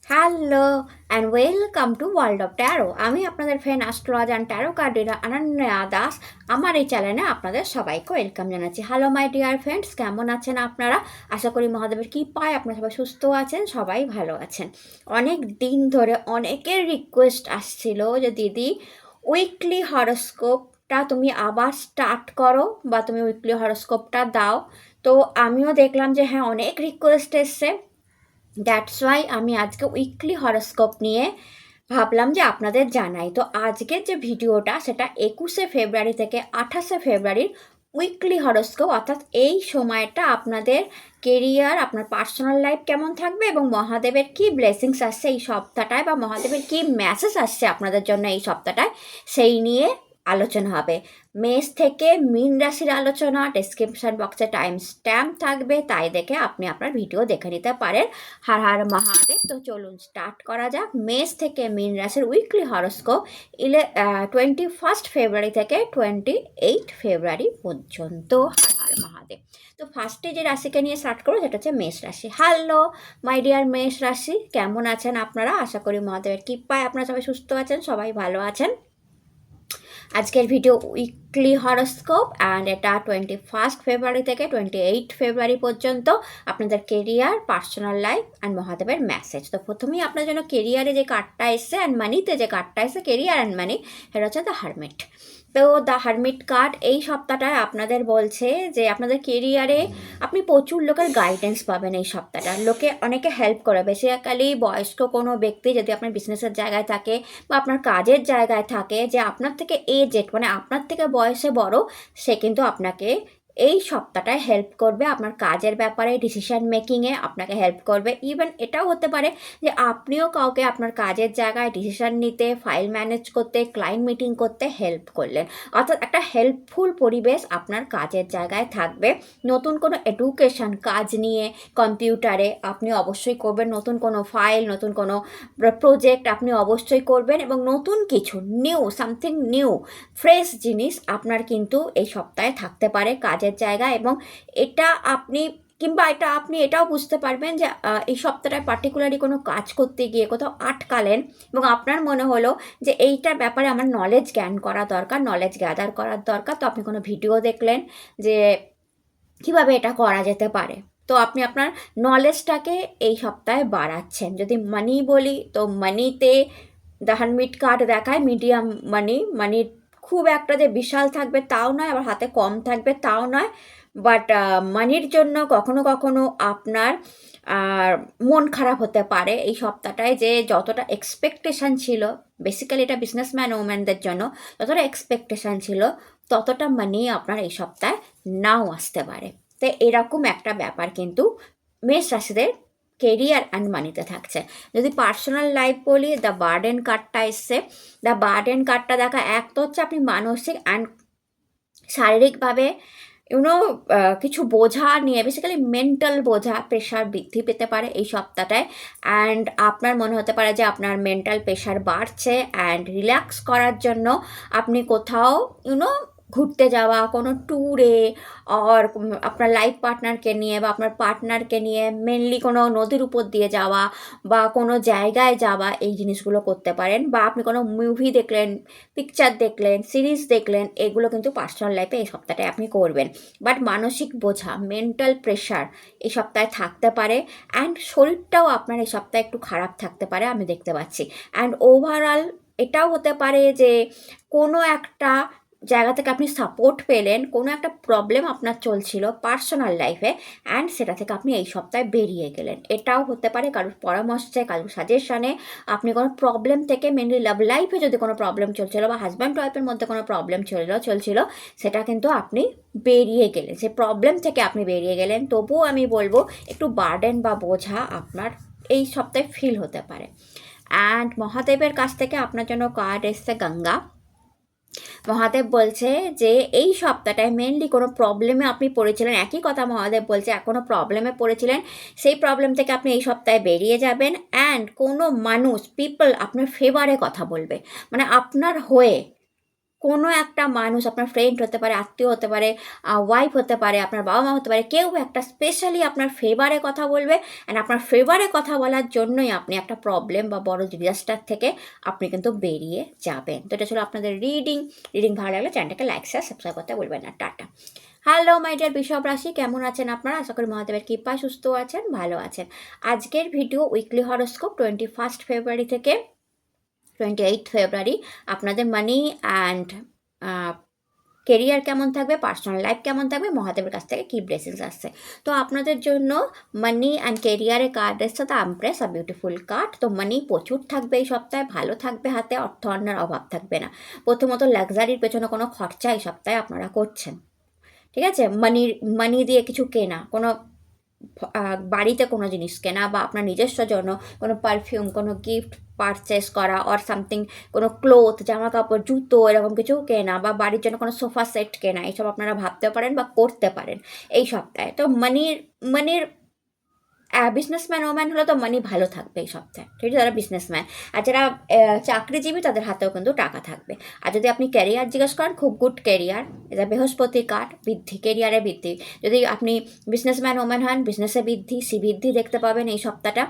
Hello and welcome to world of taro. আমি আপনাদের friend astrologer and taro card reader Ananya Das. আমার এই চ্যানেলে আপনাদের সবাইকে ওয়েলকাম জানাচ্ছি। হ্যালো মাই ডিয়ার ফ্রেন্ডস, কেমন আছেন আপনারা? আশা করি মহাদেবের কৃপায় আপনারা সবাই সুস্থ আছেন, সবাই ভালো আছেন। অনেক দিন ধরে অনেকের রিকোয়েস্ট আসছিল যে দিদি উইকলি হরোস্কোপটা তুমি আবার স্টার্ট করো বা তুমি উইকলি হরোস্কোপটা দাও। তো আমিও দেখলাম যে হ্যাঁ, অনেক রিকোয়েস্ট এসছে। দ্যাটস ওয়াই আমি আজকে উইকলি হরোস্কোপ নিয়ে ভাবলাম যে আপনাদের জানাই। তো আজকের যে ভিডিওটা সেটা 21শে ফেব্রুয়ারি থেকে 28শে ফেব্রুয়ারির উইকলি হরোস্কোপ, অর্থাৎ এই সময়টা আপনাদের কেরিয়ার, আপনার পার্সোনাল লাইফ কেমন থাকবে এবং মহাদেবের কী ব্লেসিংস আসছে এই সপ্তাহটায় বা মহাদেবের কী মেসেজ আসছে আপনাদের জন্য এই সপ্তাহটায়, সেই নিয়ে আলোচনা হবে। মেষ থেকে মীন রাশির আলোচনা, ডেসক্রিপশন বক্সে টাইম স্ট্যাম্প থাকবে, তাই দেখে আপনি আপনার ভিডিও দেখে নিতে পারেন। হর হর মহাদেব। তো চলুন স্টার্ট করা যাক। মেষ থেকে মীন রাশির উইকলি হরোস্কোপ 21 ফেব্রুয়ারি থেকে 28 ফেব্রুয়ারি পর্যন্ত। হর হর মহাদেব। তো ফার্স্টে যে রাশিকে নিয়ে স্টার্ট করবো সেটা হচ্ছে মেষ রাশি। হ্যালো মাই ডিয়ার মেষ রাশি, কেমন আছেন আপনারা? আশা করি মহাদেবের কৃপায় আপনারা সবাই সুস্থ আছেন, সবাই ভালো আছেন। আজকের ভিডিও উইকলি হরোস্কোপ অ্যান্ড এটা 21 ফেব্রুয়ারি থেকে 28 ফেব্রুয়ারি পর্যন্ত আপনাদের কেরিয়ার, পার্সোনাল লাইফ অ্যান্ড মহাদেবের মেসেজ। তো প্রথমেই আপনার জন্য কেরিয়ারে যে কার্ডটা এসছে অ্যান্ড মানিতে যে কার্ডটা এসছে, কেরিয়ার অ্যান্ড মানি, সেটা হচ্ছে দ্য হারমিট। তো দ্য হারমিট কার্ড এই সপ্তাহটায় আপনাদের বলছে যে আপনাদের কেরিয়ারে আপনি প্রচুর লোকের গাইডেন্স পাবেন এই সপ্তাহটা। অনেকে হেল্প করে, বেসিক্যালি বয়স্ক কোনো ব্যক্তি যদি আপনার বিজনেসের জায়গায় থাকে বা আপনার কাজের জায়গায় থাকে, যে আপনার থেকে এজেড মানে আপনার থেকে বয়সে বড়, সে কিন্তু আপনাকে এই সপ্তাহটায় হেল্প করবে আপনার কাজের ব্যাপারে, ডিসিশন মেকিংয়ে আপনাকে হেল্প করবে। ইভেন এটাও হতে পারে যে আপনিও কাউকে আপনার কাজের জায়গায় ডিসিশন নিতে, ফাইল ম্যানেজ করতে, ক্লায়েন্ট মিটিং করতে হেল্প করলেন। অর্থাৎ একটা হেল্পফুল পরিবেশ আপনার কাজের জায়গায় থাকবে। নতুন কোনো এডুকেশন কাজ নিয়ে কম্পিউটারে আপনি অবশ্যই করবেন, নতুন কোনো ফাইল, নতুন কোনো প্রজেক্ট আপনি অবশ্যই করবেন এবং নতুন কিছু সামথিং নিউ ফ্রেশ জিনিস আপনার কিন্তু এই সপ্তাহে থাকতে পারে কাজের জায়গা। এবং এটা আপনি এটাও বুঝতে পারবেন যে এই সপ্তাহটায় পার্টিকুলারলি কোনো কাজ করতে গিয়ে কোথাও আটকালেন এবং আপনার মনে হলো যে এইটার ব্যাপারে আমার নলেজ গ্যাদার করার দরকার। তো আপনি কোনো ভিডিও দেখলেন যে কীভাবে এটা করা যেতে পারে, তো আপনি আপনার নলেজটাকে এই সপ্তাহে বাড়াচ্ছেন। যদি মানি বলি, তো মানিতে দ্য হারমিট কার্ড দেখায় মিডিয়াম মানি খুব একটা যে বিশাল থাকবে তাও নয়, আবার হাতে কম থাকবে তাও নয়। বাট মানির জন্য কখনো কখনো আপনার মন খারাপ হতে পারে এই সপ্তাহটায়, যে যতটা এক্সপেকটেশান ছিল, বেসিক্যালি এটা বিজনেসম্যান ওম্যানদের জন্য যতটা এক্সপেকটেশান ছিল ততটা মানি আপনার এই সপ্তাহে নাও আসতে পারে। তো এরকম একটা ব্যাপার কিন্তু মেষ রাশিদের কেরিয়ার অ্যান্ড মানিতে থাকছে। যদি পার্সোনাল লাইফ বলি, দ্য বার্ডেন কার্ডটা এসছে। দ্য বার্ডেন কার্ডটা দেখা, এক তো হচ্ছে আপনি মানসিক অ্যান্ড শারীরিকভাবে কিছু বোঝা নিয়ে, বেসিক্যালি মেন্টাল বোঝা, প্রেশার বৃদ্ধি পেতে পারে এই সপ্তাহটায়। অ্যান্ড আপনার মনে হতে পারে যে আপনার মেন্টাল প্রেশার বাড়ছে অ্যান্ড রিল্যাক্স করার জন্য আপনি কোথাও ঘুরতে যাওয়া, কোনো ট্যুরে, আর আপনার লাইফ পার্টনারকে নিয়ে বা আপনার পার্টনারকে নিয়ে মেনলি কোনো নদীর উপর দিয়ে যাওয়া বা কোনো জায়গায় যাওয়া, এই জিনিসগুলো করতে পারেন। বা আপনি কোনো মুভি দেখলেন, পিকচার দেখলেন, সিরিজ দেখলেন, এগুলো কিন্তু পার্সোনাল লাইফে এই সপ্তাহটায় আপনি করবেন। বাট মানসিক বোঝা, মেন্টাল প্রেশার এই সপ্তাহে থাকতে পারে। অ্যান্ড শরীরটাও আপনার এই সপ্তাহে একটু খারাপ থাকতে পারে, আমি দেখতে পাচ্ছি। অ্যান্ড ওভারঅল এটাও হতে পারে যে কোনো একটা জায়গা থেকে আপনি সাপোর্ট পেলেন, কোনো একটা প্রবলেম আপনার চলছিল পার্সোনাল লাইফে, অ্যান্ড সেটা থেকে আপনি এই সপ্তাহে বেরিয়ে গেলেন। এটাও হতে পারে কারোর পরামর্শে, কারোর সাজেশনে আপনি কোনো প্রবলেম থেকে, মেনলি লাভ লাইফে যদি কোনো প্রবলেম চলছিল বা হাজব্যান্ড ওয়াইফের মধ্যে কোনো প্রবলেম চলছিল, সেটা কিন্তু আপনি বেরিয়ে গেলেন, সে প্রবলেম থেকে আপনি বেরিয়ে গেলেন। তবুও আমি বলবো একটু বার্ডেন বা বোঝা আপনার এই সপ্তাহে ফিল হতে পারে। অ্যান্ড মহাদেবের কাছ থেকে আপনার জন্য কার্ড এসছে গঙ্গা। মহাদেব বলছে যে এই সপ্তাহটায় মেনলি কোনো প্রবলেমে আপনি পড়েছিলেন, একই কথা মহাদেব বলছে, কোনো প্রবলেমে পড়েছিলেন, সেই প্রবলেম থেকে আপনি এই সপ্তাহে বেরিয়ে যাবেন। অ্যান্ড কোনো মানুষ, পিপল আপনার ফেভারে কথা বলবে, মানে আপনার হয়ে কোনো একটা মানুষ, আপনার ফ্রেন্ড হতে পারে, আত্মীয় হতে পারে, ওয়াইফ হতে পারে, আপনার বাবা মা হতে পারে, কেউ একটা স্পেশালি আপনার ফেভারে কথা বলবে। অ্যান্ড আপনার ফেভারে কথা বলার জন্যই আপনি একটা প্রবলেম বা বড় ডিজাস্টার থেকে আপনি কিন্তু বেরিয়ে যাবেন। তো এটা ছিল আপনাদের রিডিং ভালো লাগলে চ্যানেলটাকে লাইক শেয়ার সাবস্ক্রাইব করতে বলবেন না। টাটা। হ্যালো মাই ডিয়ার বৃষভ রাশি, কেমন আছেন আপনারা? আশা করি মহাদেবের কৃপায় সুস্থ আছেন, ভালো আছেন। আজকের ভিডিও উইকলি হরোস্কোপ 21 ফেব্রুয়ারি থেকে 28 ফেব্রুয়ারি। আপনাদের মানি অ্যান্ড কেরিয়ার কেমন থাকবে, পার্সোনাল লাইফ কেমন থাকবে, মহাদেবের কাছ থেকে কী ব্লেসিংস আসছে। তো আপনাদের জন্য মানি অ্যান্ড কেরিয়ারে কার্ড এসছে, the empress, a beautiful card. তো মানি প্রচুর থাকবে এই সপ্তাহে, ভালো থাকবে হাতে, অর্থ অন্যার অভাব থাকবে না। প্রথমত লাক্সারির পেছনে কোনো খরচা এই সপ্তাহে আপনারা করছেন, ঠিক আছে? মানি দিয়ে কিছু কেনা, কোনো বাড়িতে কোনো জিনিস কেনা বা আপনার নিজস্ব জন্য কোনো পারফিউম, কোনো গিফট পারচেস করা, অর সামথিং, কোনো ক্লোথ, জামা কাপড়, জুতো, এরকম কিছু কেনা বা বাড়ির জন্য কোনো সোফা সেট কেনা, এইসব আপনারা ভাবতে পারেন বা করতে পারেন এই সপ্তাহে। তো মানির বিজনেসম্যান ওম্যান হলে তো মানি ভালো থাকবে এই সপ্তাহে, ঠিক আছে? যারা বিজনেসম্যান আর যারা চাকরিজীবী তাদের হাতেও কিন্তু টাকা থাকবে। আর যদি আপনি ক্যারিয়ার জিজ্ঞেস করেন, খুব গুড ক্যারিয়ার, এটা বৃহস্পতি কার্ড, বৃদ্ধি, ক্যারিয়ারে বৃদ্ধি। যদি আপনি বিজনেসম্যান ওম্যান হন, বিজনেসে বৃদ্ধি, বৃদ্ধি দেখতে পাবেন এই সপ্তাহটা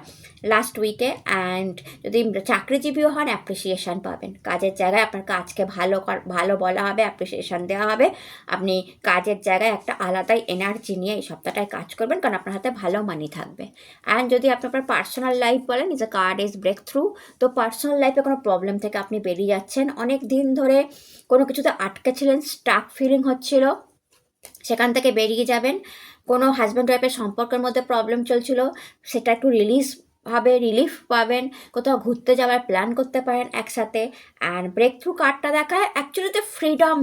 লাস্ট উইকে। অ্যান্ড যদি চাকরিজীবীও হন, অ্যাপ্রিসিয়েশন পাবেন কাজের জায়গায়, আপনার কাজকে ভালো বলা হবে, অ্যাপ্রিসিয়েশন দেওয়া হবে। আপনি কাজের জায়গায় একটা আলাদাই এনার্জি নিয়ে এই সপ্তাহটায় কাজ করবেন, কারণ আপনার হাতে ভালো মানি থাকবে। অ্যান্ড যদি আপনি আপনার পার্সোনাল লাইফ বলেন, is a card is breakthrough. তো পার্সোনাল লাইফে কোনো প্রবলেম থেকে আপনি বেরিয়ে যাচ্ছেন। অনেক দিন ধরে কোনো কিছুতে আটকে ছিলেন, স্টাক ফিলিং হচ্ছিল, সেখান থেকে বেরিয়ে যাবেন। কোনো হাজব্যান্ড ওয়াইফের সম্পর্কের মধ্যে প্রবলেম চলছিল, সেটা একটু রিলিফ পাবেন। কোথাও ঘুরতে যাওয়ার প্ল্যান করতে পারেন একসাথে। অ্যান্ড ব্রেক থ্রু কার্ডটা দেখায় অ্যাকচুয়ালিতে ফ্রিডম,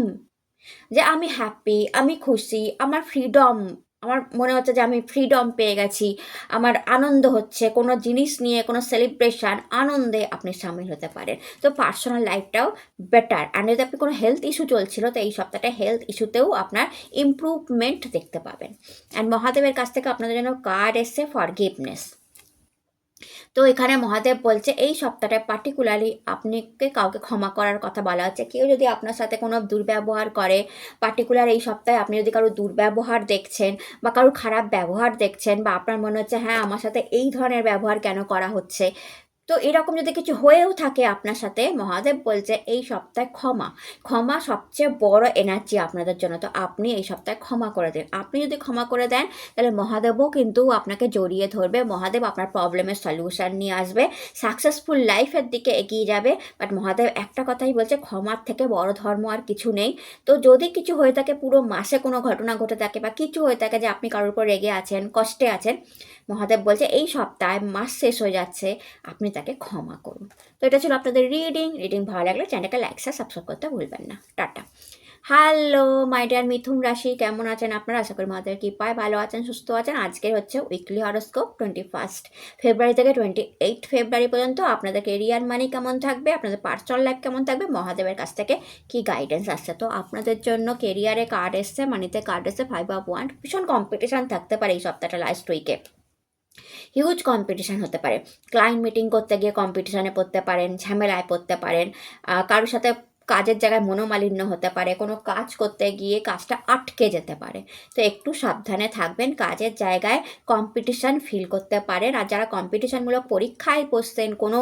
যে আমি হ্যাপি, আমি খুশি, আমার ফ্রিডম, আমার মনে হচ্ছে যে আমি ফ্রিডম পেয়ে গেছি, আমার আনন্দ হচ্ছে, কোনো জিনিস নিয়ে কোনো সেলিব্রেশন, আনন্দে আপনি সামিল হতে পারেন। তো পার্সোনাল লাইফটাও বেটার। অ্যান্ড যদি আপনি কোনো হেলথ ইস্যু চলছিল, তো এই সপ্তাহটা হেলথ ইস্যুতেও আপনার ইমপ্রুভমেন্ট দেখতে পাবেন। অ্যান্ড মহাদেবের কাছ থেকে আপনাদের জন্য কার্ড এসছে ফরগিভনেস। তো এখানে মহাদেব বলছে এই সপ্তাহটায় পার্টিকুলারলি আপনাকে কাউকে ক্ষমা করার কথা বলা হচ্ছে। কেউ যদি আপনার সাথে কোনো দুর্ব্যবহার করে, পার্টিকুলার এই সপ্তাহে আপনি যদি কারো দুর্ব্যবহার দেখছেন বা কারো খারাপ ব্যবহার দেখছেন, বা আপনার মনে হচ্ছে হ্যাঁ আমার সাথে এই ধরনের ব্যবহার কেন করা হচ্ছে, তো এরকম যদি কিছু হয়েও থাকে আপনার সাথে, মহাদেব বলছে এই সপ্তাহে ক্ষমা সবচেয়ে বড় এনার্জি আপনাদের জন্য। তো আপনি এই সপ্তাহে ক্ষমা করে দিন। আপনি যদি ক্ষমা করে দেন, তাহলে মহাদেবও কিন্তু আপনাকে জড়িয়ে ধরবে, মহাদেব আপনার প্রবলেমের সলিউশন নিয়ে আসবে, সাকসেসফুল লাইফের দিকে এগিয়ে যাবে। বাট মহাদেব একটা কথাই বলছে, ক্ষমার থেকে বড় ধর্ম আর কিছু নেই। তো যদি কিছু হয়ে থাকে, পুরো মাসে কোনো ঘটনা ঘটে থাকে বা কিছু হয়ে থাকে যে আপনি কারোর উপর রেগে আছেন, কষ্টে আছেন, মহাদেব বলছে এই সপ্তাহে মাস শেষ হয়ে যাচ্ছে, আপনি তাকে ক্ষমা করুন। তো এটা ছিল আপনাদের রিডিং ভালো লাগলে চ্যানেলটা লাইক সাবস্ক্রাইব করতে ভুলবেন না। টাটা। হ্যালো মাই ডিয়ার মিথুন রাশি, কেমন আছেন আপনারা? আশা করি মহাদেবের কৃপায় ভালো আছেন, সুস্থ আছেন। আজকে হচ্ছে উইকলি হরোস্কোপ 21 ফেব্রুয়ারি থেকে 28 ফেব্রুয়ারি পর্যন্ত। আপনাদের কেরিয়ার মানি কেমন থাকবে, আপনাদের পার্সোনাল লাইফ কেমন থাকবে, মহাদেবের কাছ থেকে কি গাইডেন্স আসছে। তো আপনাদের জন্য কেরিয়ারে কার্ড এসছে, মানিতে কার্ড এসছে 5 অফ ওয়ান্ড। ভীষণ কম্পিটিশান থাকতে পারে এই সপ্তাহটা, লাস্ট উইকে হিউজ কম্পিটিশান হতে পারে। ক্লায়েন্ট মিটিং করতে গিয়ে কম্পিটিশানে পড়তে পারেন, ঝামেলায় পড়তে পারেন, কারোর সাথে কাজের জায়গায় মনোমালিন্য হতে পারে, কোনো কাজ করতে গিয়ে কাজটা আটকে যেতে পারে। তো একটু সাবধানে থাকবেন, কাজের জায়গায় কম্পিটিশান ফিল করতে পারেন। আর যারা কম্পিটিশানমূলক পরীক্ষায় বসছেন, কোনো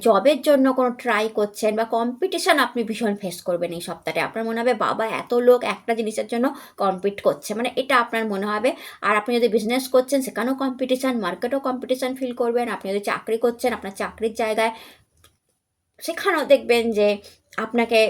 জবের জন্য কোনো ট্রাই করছেন, বা কম্পিটিশান আপনি ভীষণ ফেস করবেন এই সপ্তাহে। আপনার মনে হবে বাবা এত লোক একটা জিনিসের জন্য কম্পিট করছে, মানে এটা আপনার মনে হবে। আর আপনি যদি বিজনেস করছেন, সেখানেও কম্পিটিশান, মার্কেটেও কম্পিটিশান ফিল করবেন। আপনি যদি চাকরি করছেন, আপনার চাকরির জায়গায় সেখানেও দেখবেন যে আপনাকে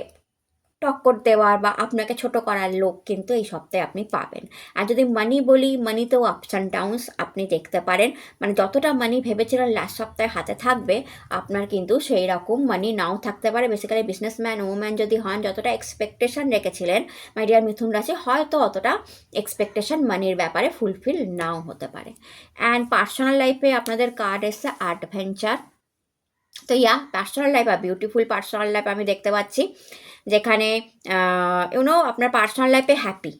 টক্কর দেওয়ার বা আপনাকে ছোট করার লোক কিন্তু এই সপ্তাহে আপনি পাবেন। আর যদি মানি বলি, মানিতেও আপস অ্যান্ড ডাউনস আপনি দেখতে পারেন। মানে যতটা মানি ভেবেছিলেন লাস্ট সপ্তাহে হাতে থাকবে, আপনার কিন্তু সেই রকম মানি নাও থাকতে পারে। বেসিক্যালি বিজনেসম্যান ওম্যান যদি হন, যতটা এক্সপেকটেশন রেখেছিলেন মাই ডিয়ার মিথুন রাশি, হয়তো অতটা এক্সপেকটেশন মানির ব্যাপারে ফুলফিল নাও হতে পারে। অ্যান্ড পার্সোনাল লাইফে আপনাদের কার্ড এসছে অ্যাডভেঞ্চার। তো পার্সোনাল লাইফ আর বিউটিফুল পার্সোনাল লাইফ আমি দেখতে পাচ্ছি, যেখানে আপনার পার্সোনাল লাইফে হ্যাপি,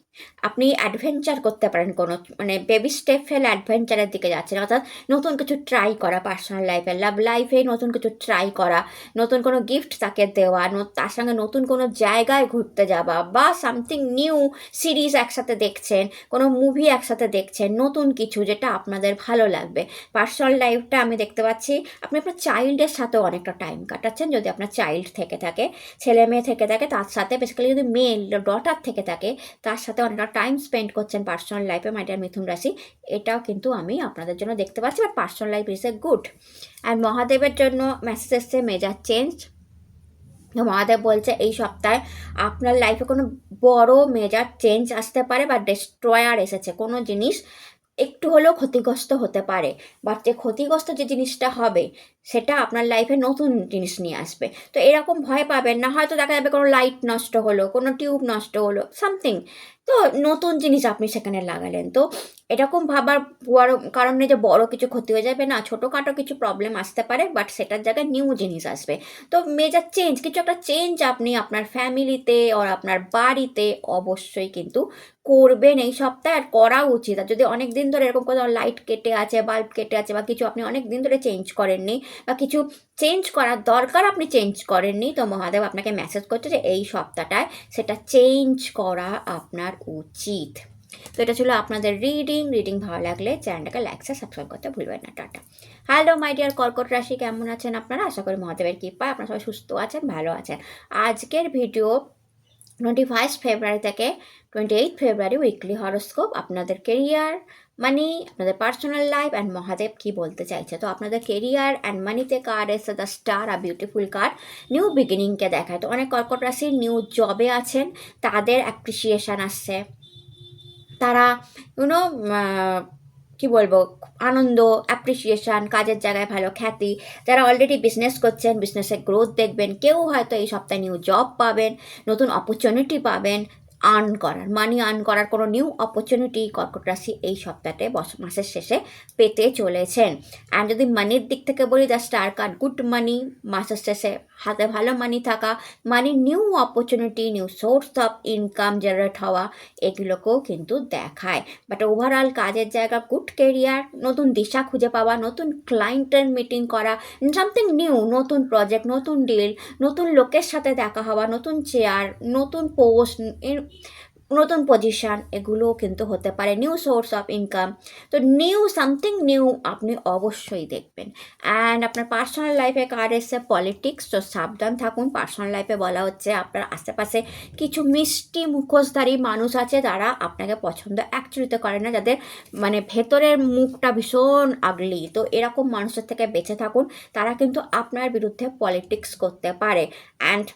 আপনি অ্যাডভেঞ্চার করতে পারেন, কোনো মানে বেবি স্টেপ ফেলে অ্যাডভেঞ্চারের দিকে যাচ্ছেন, অর্থাৎ নতুন কিছু ট্রাই করা, পার্সোনাল লাইফে, লাভ লাইফে নতুন কিছু ট্রাই করা, নতুন কোনো গিফট তাকে দেওয়া, তার সঙ্গে নতুন কোনো জায়গায় ঘুরতে যাওয়া, বা সামথিং নিউ সিরিজ একসাথে দেখছেন, কোনো মুভি একসাথে দেখছেন, নতুন কিছু যেটা আপনাদের ভালো লাগবে। পার্সোনাল লাইফটা আমি দেখতে পাচ্ছি আপনি আপনার চাইল্ডের সাথেও অনেকটা টাইম কাটাচ্ছেন, যদি আপনার চাইল্ড থেকে থাকে, ছেলে মেয়ে থেকে থাকে, তার সাথে বেসিক্যালি যদি মেয়ে ডটার থেকে থাকে তার সাথে অনেকটা টাইম স্পেন্ড করছেন পার্সোনাল লাইফে, মাই ডিয়ার মিথুন রাশি। এটাও কিন্তু আমি আপনাদের জন্য দেখতে পাচ্ছি, but personal life is a good. And মহাদেবের জন্য মেসেজ এসছে মেজার চেঞ্জ। তো মহাদেব বলছে এই সপ্তাহে আপনার লাইফে কোনো বড় মেজার চেঞ্জ আসতে পারে, বা ডেস্ট্রয়ার এসেছে, কোনো জিনিস একটু হলেও ক্ষতিগ্রস্ত হতে পারে, বাট যে ক্ষতিগ্রস্ত যে জিনিসটা হবে সেটা আপনার লাইফে নতুন জিনিস নিয়ে আসবে। তো এরকম ভয় পাবেন না, হয়তো দেখা যাবে কোনো লাইট নষ্ট হলো, কোনো টিউব নষ্ট হলো, সামথিং, তো নতুন জিনিস আপনি সেখানে লাগালেন। তো এরকম ভাবার বড় কারণে যে বড় কিছু ক্ষতি হয়ে যাবে না, ছোটোখাটো কিছু প্রবলেম আসতে পারে, বাট সেটার জায়গায় নিউ জিনিস আসবে। তো মেজার চেঞ্জ, কিছু একটা চেঞ্জ আপনি আপনার ফ্যামিলিতে আর আপনার বাড়িতে অবশ্যই কিন্তু করবেন এই সপ্তাহে, আর করা উচিত। আর যদি অনেক দিন ধরে এরকম কোনো লাইট কেটে আছে, বাল্ব কেটে আছে, বা কিছু আপনি অনেক দিন ধরে চেঞ্জ করেননি, বা কিছু চেঞ্জ করার দরকার আপনি চেঞ্জ করেননি, তো মহাদেব আপনাকে মেসেজ করছে যে এই সপ্তাহটায় সেটা চেঞ্জ করা আপনার উচিত। তো এটা ছিল আপনাদের রিডিং ভালো লাগলে চ্যানেলটাকে লাইক সাবস্ক্রাইব করতে ভুলবেন না। টাটা। হ্যালো মাই ডিয়ার কর্কট রাশি, কেমন আছেন আপনারা? আশা করি মহাদেবের কৃপায় আপনারা সবাই সুস্থ আছেন, ভালো আছেন। আজকের ভিডিও 21 ফেব্রুয়ারি থেকে 28 ফেব্রুয়ারি উইকলি হরোস্কোপ, আপনাদের কেরিয়ার, মানি, আপনাদের পার্সোনাল লাইফ অ্যান্ড মহাদেব কি বলতে চাইছে। তো আপনাদের কেরিয়ার অ্যান্ড মানিতে কার্ড এসে the star, a beautiful card, new বিগিনিংকে দেখায়। তো অনেক কর্কট রাশির নিউ জবে আছেন, তাদের অ্যাপ্রিসিয়েশন আসছে, তারা ইউনো কী বলবো, আনন্দ, অ্যাপ্রিসিয়েশান, কাজের জায়গায় ভালো খ্যাতি, যারা অলরেডি বিজনেস করছেন বিজনেসের গ্রোথ দেখবেন, কেউ হয়তো এই সপ্তাহে নিউ জব পাবেন, নতুন অপরচুনিটি পাবেন, আর্ন করার, মানি আর্ন করার কোনো নিউ অপরচুনিটি কর্কট রাশি এই সপ্তাহতে মাসের শেষে পেতে চলেছেন। অ্যান্ড যদি মানির দিক থেকে বলি, the star card, good money, মাসের শেষে হাতে ভালো মানি থাকা, money, new opportunity, new source of income generate হওয়া, এগুলোকেও কিন্তু দেখায়। বাট ওভারঅল কাজের জায়গা গুড কেরিয়ার, নতুন দিশা খুঁজে পাওয়া, নতুন ক্লায়েন্টের মিটিং করা, সামথিং নিউ, নতুন প্রজেক্ট, নতুন ডিল, নতুন লোকের সাথে দেখা হওয়া, নতুন চেয়ার, নতুন পোস্ট, নতুন পজিশান, এগুলোও কিন্তু হতে পারে, নিউ সোর্স অফ ইনকাম। তো নিউ সামথিং নিউ আপনি অবশ্যই দেখবেন। অ্যান্ড আপনার পার্সোনাল লাইফে কার্ড এসছে পলিটিক্স, তো সাবধান থাকুন। পার্সোনাল লাইফে বলা হচ্ছে আপনার আশেপাশে কিছু মিষ্টি মুখোশধারী মানুষ আছে, যারা আপনাকে পছন্দ অ্যাকচুয়ালিতে করে না, যাদের মানে ভেতরের মুখটা ভীষণ আগলি। তো এরকম মানুষের থেকে বেঁচে থাকুন, তারা কিন্তু আপনার বিরুদ্ধে পলিটিক্স করতে পারে। অ্যান্ড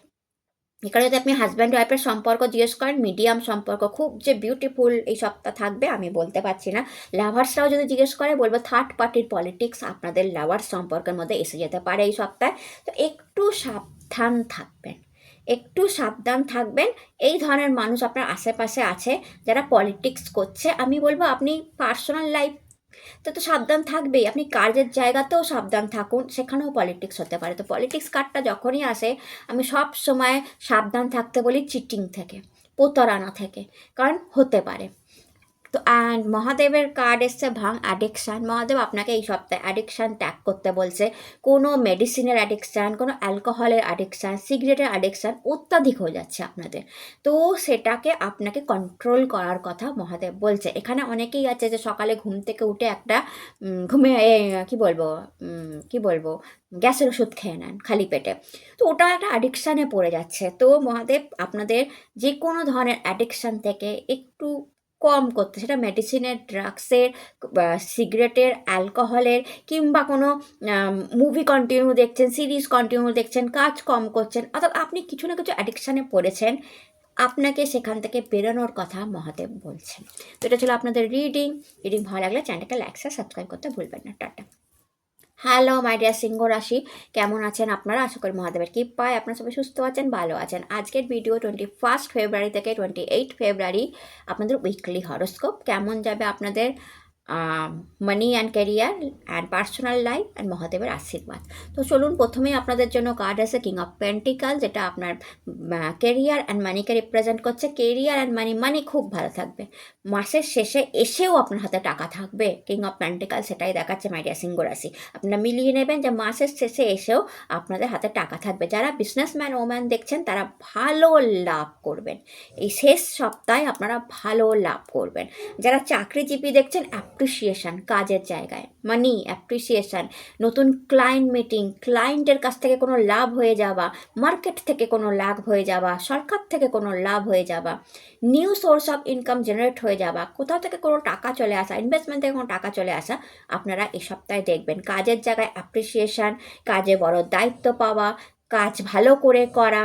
এখানে যদি আপনি হাজব্যান্ড ওয়াইফের সম্পর্ক জিজ্ঞেস করেন, মিডিয়াম সম্পর্ক, খুব যে বিউটিফুল এই সপ্তাহ থাকবে আমি বলতে পারছি না। লাভার্সরাও যদি জিজ্ঞেস করে, বলবো থার্ড পার্টির পলিটিক্স আপনাদের লাভার্স সম্পর্কের মধ্যে এসে যেতে পারে এই সপ্তাহে। তো একটু সাবধান থাকবেন, একটু সাবধান থাকবেন। এই ধরনের মানুষ আপনার আশেপাশে আছে যারা পলিটিক্স করছে। আমি বলবো আপনি পার্সোনাল লাইফ তো সাবধান থাকবেই, আপনি কাজের জায়গাতেও সাবধান থাকুন, সেখানেও পলিটিক্স হতে পারে। তো পলিটিক্স কার্ডটা যখনই আসে আমি সব সময় সাবধান থাকতে বলি চিটিং থেকে, প্রতারণা থেকে, কারণ হতে পারে। তো অ্যান্ড মহাদেবের কার্ড এসছে ভাং, অ্যাডিকশান। মহাদেব আপনাকে এই সপ্তাহে অ্যাডিকশান ত্যাগ করতে বলছে। কোনো মেডিসিনের অ্যাডিকশান, কোনো অ্যালকোহলের অ্যাডিকশান, সিগারেটের অ্যাডিকশান অত্যাধিক হয়ে যাচ্ছে আপনাদের, তো সেটাকে আপনাকে কন্ট্রোল করার কথা মহাদেব বলছে। এখানে অনেকেই আছে যে সকালে ঘুম থেকে উঠে একটা ঘুমে কি বলবো গ্যাসের ওষুধ খেয়ে নেন খালি পেটে, তো ওটা একটা অ্যাডিকশানে পড়ে যাচ্ছে। তো মহাদেব আপনাদের যে কোনো ধরনের অ্যাডিকশান থেকে একটু কম করতে, সেটা মেডিসিনের, ড্রাগসের, সিগারেটের, অ্যালকোহলের, কিংবা কোনো মুভি কন্টিনিউ দেখছেন, সিরিজ কন্টিনিউ দেখছেন, কাজ কম করছেন, অর্থাৎ আপনি কিছু না কিছু অ্যাডিকশানে পড়েছেন, আপনাকে সেখান থেকে বেরোনোর কথা মহাদেব বলছেন। তো এটা ছিল আপনাদের রিডিং ভালো লাগলে চ্যানেলটাকে লাইক সাবস্ক্রাইব করতে ভুলবেন না। টাটা। হ্যালো মাই ডিয়ার সিংহ রাশি, কেমন আছেন আপনারা? আশা করি মহাদেবের কৃপায় আপনারা সবাই সুস্থ আছেন, ভালো আছেন। আজকের ভিডিও 21 ফেব্রুয়ারি থেকে 28 ফেব্রুয়ারি আপনাদের উইকলি হরোস্কোপ, কেমন যাবে আপনাদের মানি and career and personal life and মহাদেবের আশীর্বাদ। তো চলুন, প্রথমেই আপনাদের জন্য কার্ড আছে কিং অফ পেন্টিকাল, যেটা আপনার ক্যারিয়ার অ্যান্ড মানিকে রিপ্রেজেন্ট করছে। ক্যারিয়ার অ্যান্ড মানি খুব ভালো থাকবে, মাসের শেষে এসেও আপনার হাতে টাকা থাকবে। কিং অফ পেন্টিকাল সেটাই দেখাচ্ছে মাই ডিয়ার সিংহ রাশি। আপনারা মিলিয়ে নেবেন যে মাসের শেষে এসেও আপনাদের হাতে টাকা থাকবে। যারা বিজনেসম্যান ওম্যান দেখছেন তারা ভালো লাভ করবেন, এই শেষ সপ্তাহে আপনারা ভালো লাভ করবেন। যারা চাকরিজীবী দেখছেন, অ্যাপ্রিসিয়েশন কাজের জায়গায়, মানি অ্যাপ্রিসিয়েশন, নতুন ক্লায়েন্ট মিটিং, ক্লায়েন্টের কাছ থেকে কোনো লাভ হয়ে যাওয়া, মার্কেট থেকে কোনো লাভ হয়ে যাওয়া, সরকার থেকে কোনো লাভ হয়ে যাওয়া, new source of income generate হয়ে যাওয়া, কোথাও থেকে কোনো টাকা চলে আসা, ইনভেস্টমেন্ট থেকে কোনো টাকা চলে আসা আপনারা এই সপ্তাহে দেখবেন। কাজের জায়গায় অ্যাপ্রিসিয়েশন, কাজে বড় দায়িত্ব পাওয়া, কাজ ভালো করে করা,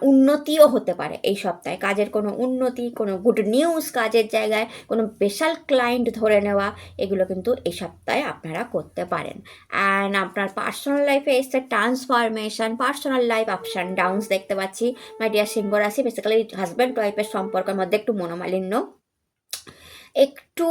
উন্নতিও হতে পারে এই সপ্তাহে। কাজের কোনো উন্নতি, কোনো গুড নিউজ, কাজের জায়গায় কোনো স্পেশাল ক্লায়েন্ট ধরে নেওয়া, এগুলো কিন্তু এই সপ্তাহে আপনারা করতে পারেন। অ্যান্ড আপনার পার্সোনাল লাইফে এসছে ট্রান্সফরমেশন, পার্সোনাল লাইফ আপস অ্যান্ড ডাউনস দেখতে পাচ্ছি মাই ডিয়ার সিংহ রাশি। বেসিক্যালি হাজব্যান্ড ওয়াইফের সম্পর্কের মধ্যে একটু মনোমালিন্য, একটু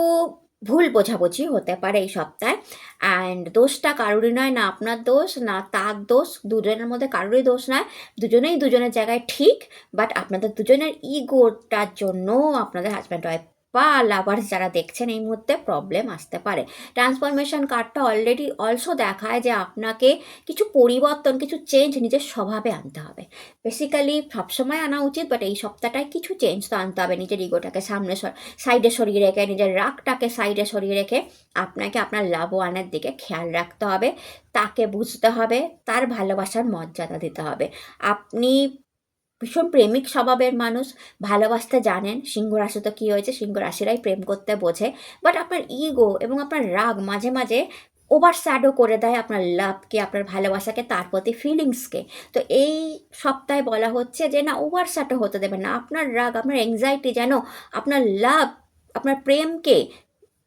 ভুল বোঝাবুঝি হতে পারে এই সপ্তাহে। অ্যান্ড দোষটা কারোরই নয়, না আপনার দোষ না তার দোষ, দুজনের মধ্যে কারোরই দোষ নয়, দুজনেই দুজনের জায়গায় ঠিক। বাট আপনাদের দুজনের ইগোটার জন্য আপনাদের হাজব্যান্ড ওয়াইফ বা লাভার্স যারা দেখছেন এই মুহূর্তে প্রবলেম আসতে পারে। ট্রান্সফরমেশন কার্ডটা অলরেডি অলসো দেখায় যে আপনাকে কিছু পরিবর্তন, কিছু চেঞ্জ নিজের স্বভাবে আনতে হবে। বেসিক্যালি সবসময় আনা উচিত, বাট এই সপ্তাহটায় কিছু চেঞ্জ তো আনতে হবে। নিজের ইগোটাকে সামনে সাইডে সরিয়ে রেখে, নিজের রাগটাকে সাইডে সরিয়ে রেখে আপনাকে আপনার লাভবানের দিকে খেয়াল রাখতে হবে। তাকে বুঝতে হবে, তার ভালোবাসার মর্যাদা দিতে হবে। আপনি ভীষণ প্রেমিক স্বভাবের মানুষ, ভালোবাসতে জানেন। সিংহ রাশি তো কী হয়েছে, সিংহ রাশিরাই প্রেম করতে বোঝে। বাট আপনার ইগো এবং আপনার রাগ মাঝে মাঝে ওভার শ্যাডো করে দেয় আপনার লাভকে, আপনার ভালোবাসাকে, তার প্রতি ফিলিংসকে। তো এই সপ্তাহে বলা হচ্ছে যে না, ওভার শ্যাডো হতে দেবেন না। আপনার রাগ, আপনার অ্যাংজাইটি যেন আপনার লাভ, আপনার প্রেমকে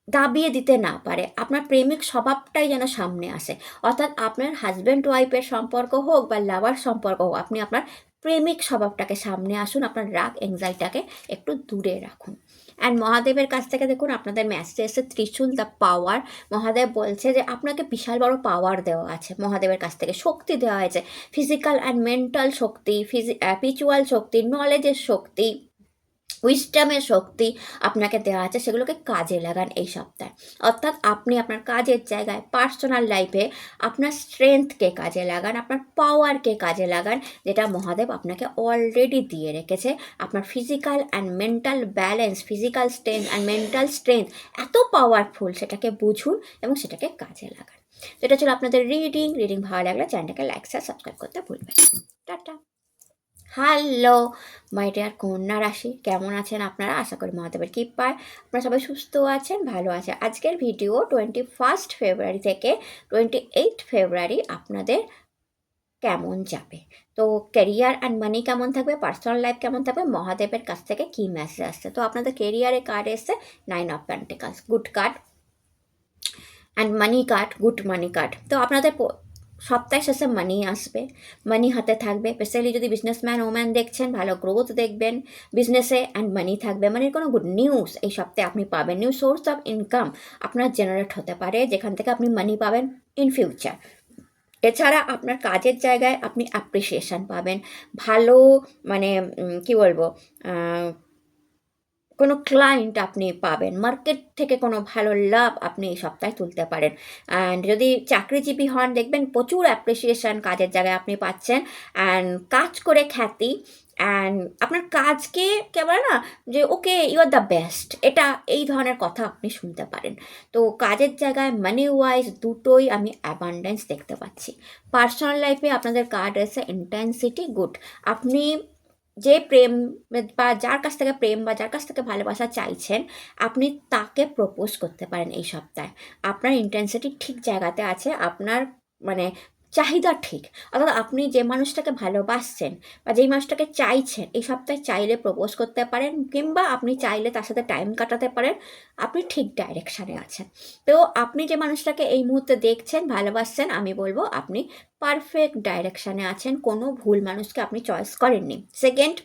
দাবিয়ে দিতে না পারে। আপনার প্রেমিক স্বভাবটাই যেন সামনে আসে। অর্থাৎ আপনার হাজব্যান্ড ওয়াইফের সম্পর্ক হোক বা লাভার সম্পর্ক হোক, আপনি আপনার প্রেমিক স্বভাবটাকে সামনে আসুন, আপনার রাগ অ্যাংজাইটিটাকে একটু দূরে রাখুন। অ্যান্ড মহাদেবের কাছ থেকে দেখুন আপনাদের মেসেজে এসে ত্রিশূল, দ্য পাওয়ার। মহাদেব বলছে যে আপনাকে বিশাল বড় পাওয়ার দেওয়া আছে, মহাদেবের কাছ থেকে শক্তি দেওয়া হয়েছে। ফিজিক্যাল অ্যান্ড মেন্টাল শক্তি, স্পিরিচুয়াল শক্তি, নলেজের শক্তি, উইস্টামের শক্তি আপনাকে দেওয়া আছে। সেগুলোকে কাজে লাগান এই সপ্তাহে। অর্থাৎ আপনি আপনার কাজের জায়গায়, পার্সোনাল লাইফে আপনার স্ট্রেংথকে কাজে লাগান, আপনার পাওয়ারকে কাজে লাগান, যেটা মহাদেব আপনাকে অলরেডি দিয়ে রেখেছে। আপনার physical and mental balance, physical strength and mental strength এত পাওয়ারফুল, সেটাকে বুঝুন এবং সেটাকে কাজে লাগান। তো এটা ছিল আপনাদের রিডিং ভালো লাগলে চ্যানেলটাকে লাইক শেয়ার সাবস্ক্রাইব করতে ভুলবেন। টাটা। হ্যালো মাই ডিয়ার কন্যা রাশি, কেমন আছেন আপনারা? আশা করি মহাদেবের কৃপায় আপনারা সবাই সুস্থ আছেন, ভালো আছে। আজকের ভিডিও 21 ফেব্রুয়ারি থেকে 28 ফেব্রুয়ারি আপনাদের কেমন যাবে, তো ক্যারিয়ার অ্যান্ড মানি কেমন থাকবে, পার্সোনাল লাইফ কেমন থাকবে, মহাদেবের কাছ থেকে কী মেসেজ আসছে। তো আপনাদের ক্যারিয়ারে কার্ড এসছে 9 of pentacles, good card, and money card, good money card. তো আপনাদের সপ্তাহের শেষে মানি আসবে, মানি হাতে থাকবে। স্পেশালি যদি বিজনেসম্যান ওম্যান দেখছেন, ভালো গ্রোথ দেখবেন বিজনেসে, অ্যান্ড মানি থাকবে। মানির কোনো গুড নিউজ এই সপ্তাহে আপনি পাবেন। নিউ সোর্স অফ ইনকাম আপনার জেনারেট হতে পারে, যেখান থেকে আপনি মানি পাবেন ইন ফিউচার। এছাড়া আপনার কাজের জায়গায় আপনি অ্যাপ্রিসিয়েশন পাবেন, ভালো মানে কি বলবো, কোনো ক্লায়েন্ট আপনি পাবেন, মার্কেট থেকে কোনো ভালো লাভ আপনি এই সপ্তাহে তুলতে পারেন। অ্যান্ড যদি চাকরিজীবী হন, দেখবেন প্রচুর অ্যাপ্রিসিয়েশন কাজের জায়গায় আপনি পাচ্ছেন। অ্যান্ড কাজ করে খ্যাতি, অ্যান্ড আপনার কাজকে কে বলে না যে okay you are the best, এটা এই ধরনের কথা আপনি শুনতে পারেন। তো কাজের জায়গায় মানি ওয়াইজ দুটোই আমি অ্যাবান্ডেন্স দেখতে পাচ্ছি। পার্সোনাল লাইফে আপনাদের কার্ড এসে ইন্টেন্সিটি, গুড। আপনি যে প্রেম বা যার কাছ থেকে প্রেম বা যার কাছ থেকে ভালোবাসা চাইছেন, আপনি তাকে প্রপোজ করতে পারেন এই সপ্তাহে। আপনার ইন্টেন্সিটি ঠিক জায়গাতে আছে, আপনার মানে চাহিদা ঠিক। অর্থাৎ আপনি যে মানুষটাকে ভালোবাসছেন বা যেই মানুষটাকে চাইছেন, এই সপ্তাহে চাইলে প্রপোজ করতে পারেন, কিংবা আপনি চাইলে তার সাথে টাইম কাটাতে পারেন। আপনি ঠিক ডাইরেকশানে আছেন। তো আপনি যে মানুষটাকে এই মুহূর্তে দেখছেন, ভালোবাসছেন, আমি বলবো আপনি পারফেক্ট ডাইরেকশানে আছেন, কোনো ভুল মানুষকে আপনি চয়েস করেননি। সেকেন্ড,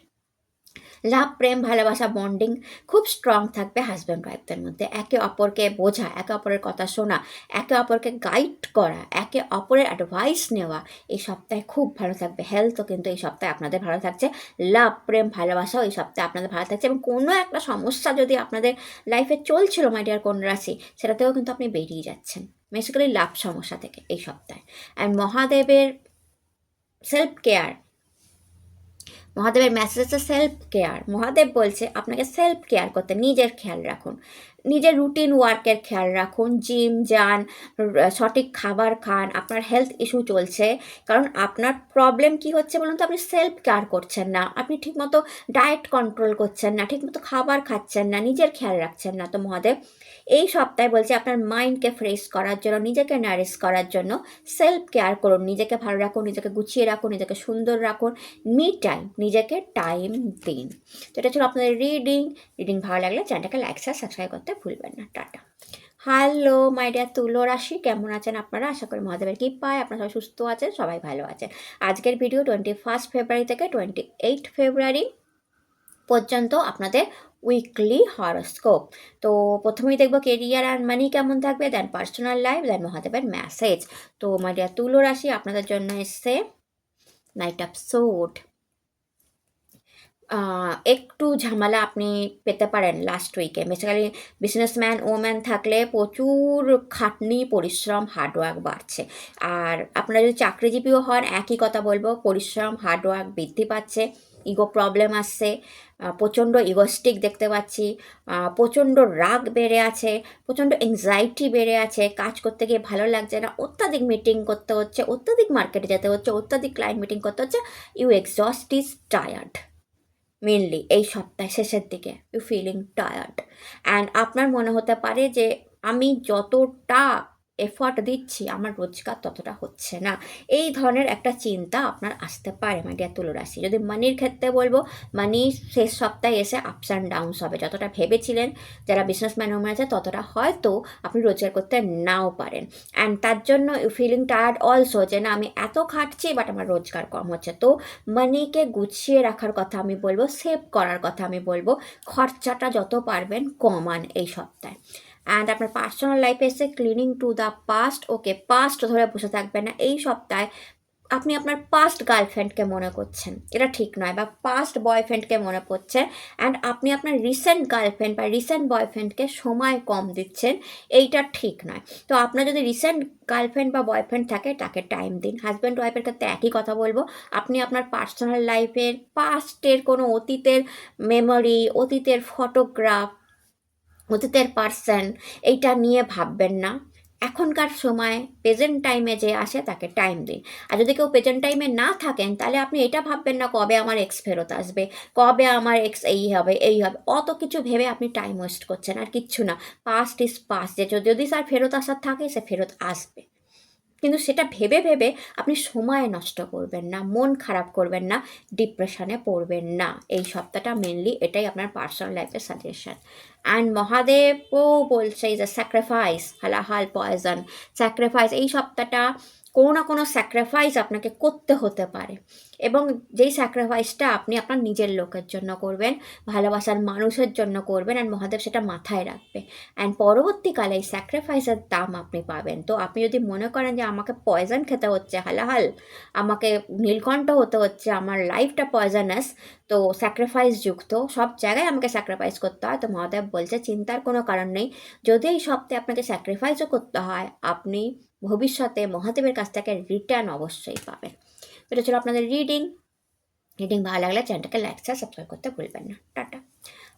লাভ, প্রেম, ভালোবাসা, বন্ডিং খুব স্ট্রং থাকবে হাজব্যান্ড ওয়াইফদের মধ্যে। একে অপরকে বোঝা, একে অপরের কথা শোনা, একে অপরকে গাইড করা, একে অপরের অ্যাডভাইস নেওয়া এই সপ্তাহে খুব ভালো থাকবে। হেলথও কিন্তু এই সপ্তাহে আপনাদের ভালো থাকছে। লাভ, প্রেম, ভালোবাসাও এই সপ্তাহে আপনাদের ভালো থাকছে, এবং কোনো একটা সমস্যা যদি আপনাদের লাইফে চলছিল মাই ডিয়ার কন্যা রাশি, সেটাতেও কিন্তু আপনি বেরিয়ে যাচ্ছেন, বেসিক্যালি লাভ সমস্যা থেকে এই সপ্তাহে। অ্যান্ড মহাদেবের সেলফ কেয়ার, মহাদেবের মেসেজ হচ্ছে সেলফ কেয়ার। মহাদেব বলছে আপনাকে সেলফ কেয়ার করতে, নিজের খেয়াল রাখুন, নিজের রুটিন ওয়ার্কের খেয়াল রাখুন, জিম যান, সঠিক খাবার খান। আপনার হেলথ ইস্যু চলছে, কারণ আপনার প্রবলেম কি হচ্ছে বলুন তো, আপনি সেলফ কেয়ার করছেন না, আপনি ঠিকমতো ডায়েট কন্ট্রোল করছেন না, ঠিকমতো খাবার খাচ্ছেন না, নিজের খেয়াল রাখছেন না। তো মহাদেব এই সপ্তাহে বলছে আপনার মাইন্ডকে ফ্রেশ করার জন্য, নিজেকে নারিশ করার জন্য সেলফ কেয়ার করুন, নিজেকে ভালো রাখুন, নিজেকে গুছিয়ে রাখুন, নিজেকে সুন্দর রাখুন, মি টাইম, নিজেকে টাইম দিন। তো এটা ছিল আপনাদের রিডিং ভালো লাগলে চ্যানেলটাকে লাইক সাবস্ক্রাইব করতে ভুলবেন না। টাটা। হ্যালো মাই ডিয়ার তুলো রাশি, কেমন আছেন আপনারা? আশা করি মহাদেবের কৃপায় আপনারা সবাই সুস্থ আছেন, সবাই ভালো আছেন। আজকের ভিডিও 21 ফেব্রুয়ারি থেকে 28 ফেব্রুয়ারি পর্যন্ত আপনাদের উইকলি হরোস্কোপ। তো প্রথমেই দেখবো কেরিয়ার আর মানি কেমন থাকবে, দেন পার্সোনাল লাইফ, দেন মহাদেবের মেসেজ। তো মাই ডিয়ার তুলো রাশি, আপনাদের জন্য এসছে নাইট অফ সোর্ড। একটু ঝামেলা আপনি পেতে পারেন লাস্ট উইকে। বেসিক্যালি বিজনেসম্যান ওম্যান থাকলে প্রচুর খাটনি, পরিশ্রম, হার্ডওয়ার্ক বাড়ছে। আর আপনারা যদি চাকরিজীবীও হন, একই কথা বলবো, পরিশ্রম, হার্ডওয়ার্ক বৃদ্ধি পাচ্ছে, ইগো প্রবলেম আসছে, প্রচণ্ড ইগোস্টিক দেখতে পাচ্ছি, প্রচণ্ড রাগ বেড়ে আছে, প্রচণ্ড এংজাইটি বেড়ে আছে, কাজ করতে গিয়ে ভালো লাগছে না, অত্যাধিক মিটিং করতে হচ্ছে, অত্যাধিক মার্কেটে যেতে হচ্ছে, অত্যাধিক ক্লায়েন্ট মিটিং করতে হচ্ছে, you exhaust is tired. Mainly এই সপ্তাহের শেষের দিকে ইউ ফিলিং টায়ার্ড, অ্যান্ড আপনার মনে হতে পারে যে আমি যতটা এফর্ট দিচ্ছি আমার রোজগার ততটা হচ্ছে না। এই ধরনের একটা চিন্তা আপনার আসতে পারে মাই ডিয়ার তুলো রাশি। যদি মানির ক্ষেত্রে বলবো, মানি শেষ সপ্তাহে এসে আপস অ্যান্ড ডাউনস হবে। যতটা ভেবেছিলেন যারা বিজনেসম্যান ওম্যান আছে, ততটা হয়তো আপনি রোজগার করতে নাও পারেন, অ্যান্ড তার জন্য ইউ ফিলিং টায়ার্ড অলসো, যে না আমি এত খাটছি বাট আমার রোজগার কম হচ্ছে। তো মানিকে গুছিয়ে রাখার কথা আমি বলবো, সেভ করার কথা আমি বলবো, খরচাটা যত পারবেন কমান এই সপ্তাহে। অ্যান্ড আপনার পার্সোনাল লাইফে এসে cleaning to the past. Okay, past ধরে বসে থাকবেন না এই সপ্তাহে। আপনি আপনার পাস্ট গার্লফ্রেন্ডকে মনে করছেন, এটা ঠিক নয়, বা পাস্ট বয়ফ্রেন্ডকে মনে পড়ছে, অ্যান্ড আপনি আপনার রিসেন্ট গার্লফ্রেন্ড বা রিসেন্ট বয়ফ্রেন্ডকে সময় কম দিচ্ছেন, এইটা ঠিক নয়। তো আপনার যদি রিসেন্ট গার্লফ্রেন্ড বা বয়ফ্রেন্ড থাকে, তাকে টাইম দিন। হাজব্যান্ড ওয়াইফের ক্ষেত্রে একই কথা বলবো, আপনি আপনার পার্সোনাল লাইফের পাস্টের কোনো অতীতের মেমোরি, অতীতের ফটোগ্রাফ, অতীতের পার্সন, এইটা নিয়ে ভাববেন না। এখনকার সময় প্রেজেন্ট টাইমে যে আসে তাকে টাইম দিন। আর যদি কেউ প্রেজেন্ট টাইমে না থাকেন, তাহলে আপনি এটা ভাববেন না কবে আমার এক্স ফেরত আসবে, কবে আমার এক্স এই হবে এই হবে, অত কিছু ভেবে আপনি টাইম ওয়েস্ট করছেন, আর কিচ্ছু না। পাস্ট ইজ পাস্ট, যে যদি স্যার ফেরত আসার থাকে সে ফেরত আসবে, কিন্তু সেটা ভেবে ভেবে আপনি সময় নষ্ট করবেন না, মন খারাপ করবেন না, ডিপ্রেশনে পড়বেন না। এই সপ্তাহটা মেনলি এটাই আপনার পার্সোনাল লাইফের সাজেশন। অ্যান্ড মহাদেবও বলছে যে স্যাক্রিফাইস, হালাহাল পয়জন, স্যাক্রিফাইস এই সপ্তাহটা কোনো না কোনো স্যাক্রিফাইস আপনাকে করতে হতে পারে, এবং যেই স্যাক্রিফাইসটা আপনি আপনার নিজের লোকের জন্য করবেন, ভালোবাসার মানুষের জন্য করবেন, অ্যান্ড মহাদেব সেটা মাথায় রাখবে, অ্যান্ড পরবর্তীকালে এই স্যাক্রিফাইসের দাম আপনি পাবেন। তো আপনি যদি মনে করেন যে আমাকে পয়জন খেতে হচ্ছে, হালাহাল আমাকে নীলকণ্ঠ হতে হচ্ছে, আমার লাইফটা পয়জনাস, তো স্যাক্রিফাইস যুক্ত সব জায়গায় আমাকে স্যাক্রিফাইস করতে হয়, তো মহাদেব বলছে চিন্তার কোনো কারণ নেই। যদি এই সপ্তাহে আপনাকে স্যাক্রিফাইসও করতে হয়, আপনি ভবিষ্যতে মহাদেবের কাছ থেকে রিটার্ন অবশ্যই পাবেন। এটা ছিল আপনাদের রিডিং ভালো লাগলে চ্যানেলটাকে লাইক সাবস্ক্রাইব করতে ভুলবেন না। টাটা।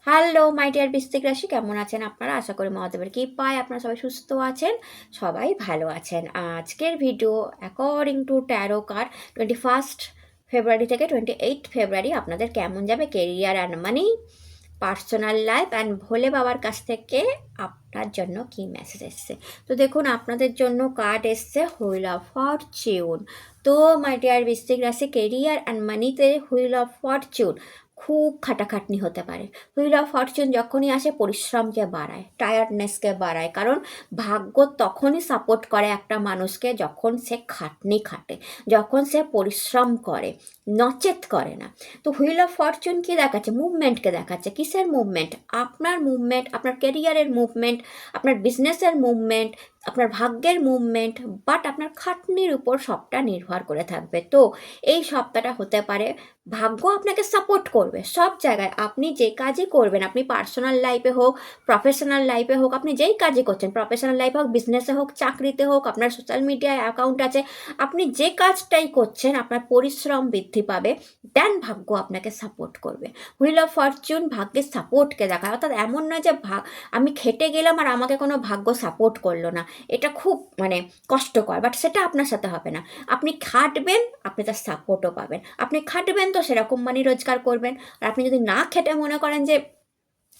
হ্যালো মাই ডিয়ার বৃশ্চিক রাশি, কেমন আছেন আপনারা? আশা করি মহাদেবের কৃপায় আপনারা সবাই সুস্থ আছেন, সবাই ভালো আছেন। আজকের video according to tarot card 21 ফেব্রুয়ারি থেকে 28 ফেব্রুয়ারি আপনাদের কেমন যাবে, career and money, personal life, and Bhole বাবার কাছ থেকে আপনার জন্য কি মেসেজ এসছে। তো দেখুন আপনাদের জন্য কার্ড এসছে হুইল অফ ফরচুন। তো মাই ডিয়ার বৃশ্চিক রাশি, কেরিয়ার অ্যান্ড মানিতে হুইল অফ ফরচুন খুব খাটাখাটনি হতে পারে। হুইল অফ ফরচুন যখনই আসে পরিশ্রমকে বাড়ায়, টায়ার্ডনেসকে বাড়ায়, কারণ ভাগ্য তখনই সাপোর্ট করে একটা মানুষকে যখন সে খাটনি খাটে, যখন সে পরিশ্রম করে, নচেত করে না। তো হুইল অফ ফরচুন কী দেখাচ্ছে? মুভমেন্টকে দেখাচ্ছে। কিসের মুভমেন্ট? আপনার মুভমেন্ট, আপনার ক্যারিয়ারের মুভমেন্ট, আপনার বিজনেসের মুভমেন্ট, আপনার ভাগ্যের মুভমেন্ট, বাট আপনার খাটনির উপর সবটা নির্ভর করে থাকবে। তো এই সপ্তাহটা হতে পারে ভাগ্য আপনাকে সাপোর্ট করবে সব জায়গায়। আপনি যে কাজই করবেন, আপনি পার্সোনাল লাইফে হোক, প্রফেশনাল লাইফে হোক, আপনি যেই কাজই করছেন, প্রফেশনাল লাইফে হোক, বিজনেসে হোক, চাকরিতে হোক, আপনার সোশ্যাল মিডিয়ায় অ্যাকাউন্ট আছে, আপনি যে কাজটাই করছেন আপনার পরিশ্রম বৃদ্ধি পাবে, দেন ভাগ্য আপনাকে সাপোর্ট করবে। হুইল অফ ফরচুন ভাগ্যের সাপোর্টকে দেখায়। অর্থাৎ এমন নয় যে আমি খেটে গেলাম আর আমাকে কোনো ভাগ্য সাপোর্ট করলো না, এটা খুব কষ্টকর, বাট সেটা আপনার সাথে হবে না। আপনি খাটবেন, আপনি তার সাপোর্টও পাবেন। আপনি খাটবেন তো সেরকম মানি রোজগার করবেন। আর আপনি যদি না খেটে মনে করেন যে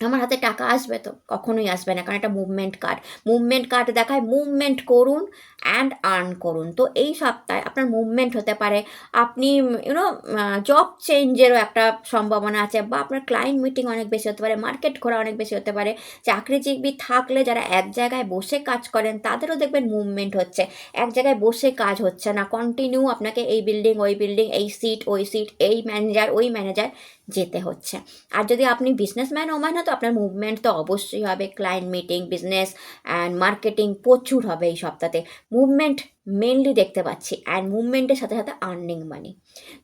আমার হাতে টাকা আসবে, তো কখনোই আসবে না, কারণ এটা মুভমেন্ট কার্ড দেখায়। মুভমেন্ট করুন অ্যান্ড আর্ন করুন। তো এই সপ্তাহে আপনার মুভমেন্ট হতে পারে, আপনি জব চেঞ্জেরও একটা সম্ভাবনা আছে, বা আপনার ক্লায়েন্ট মিটিং অনেক বেশি হতে পারে, মার্কেট ঘোরা অনেক বেশি হতে পারে। চাকরিজীবী থাকলে যারা এক জায়গায় বসে কাজ করেন তাদেরও দেখবেন মুভমেন্ট হচ্ছে, এক জায়গায় বসে কাজ হচ্ছে না, কন্টিনিউ আপনাকে এই বিল্ডিং ওই বিল্ডিং, এই সিট ওই সিট, এই ম্যানেজার ওই ম্যানেজার যেতে হচ্ছে। আর যদি আপনি বিজনেসম্যান ওম্যান হয় তো আপনার মুভমেন্ট তো অবশ্যই হবে, client meeting, business and marketing প্রচুর হবে এই সপ্তাহে। মুভমেন্ট মেনলি দেখতে পাচ্ছি, অ্যান্ড মুভমেন্টের সাথে সাথে আর্নিং মানি।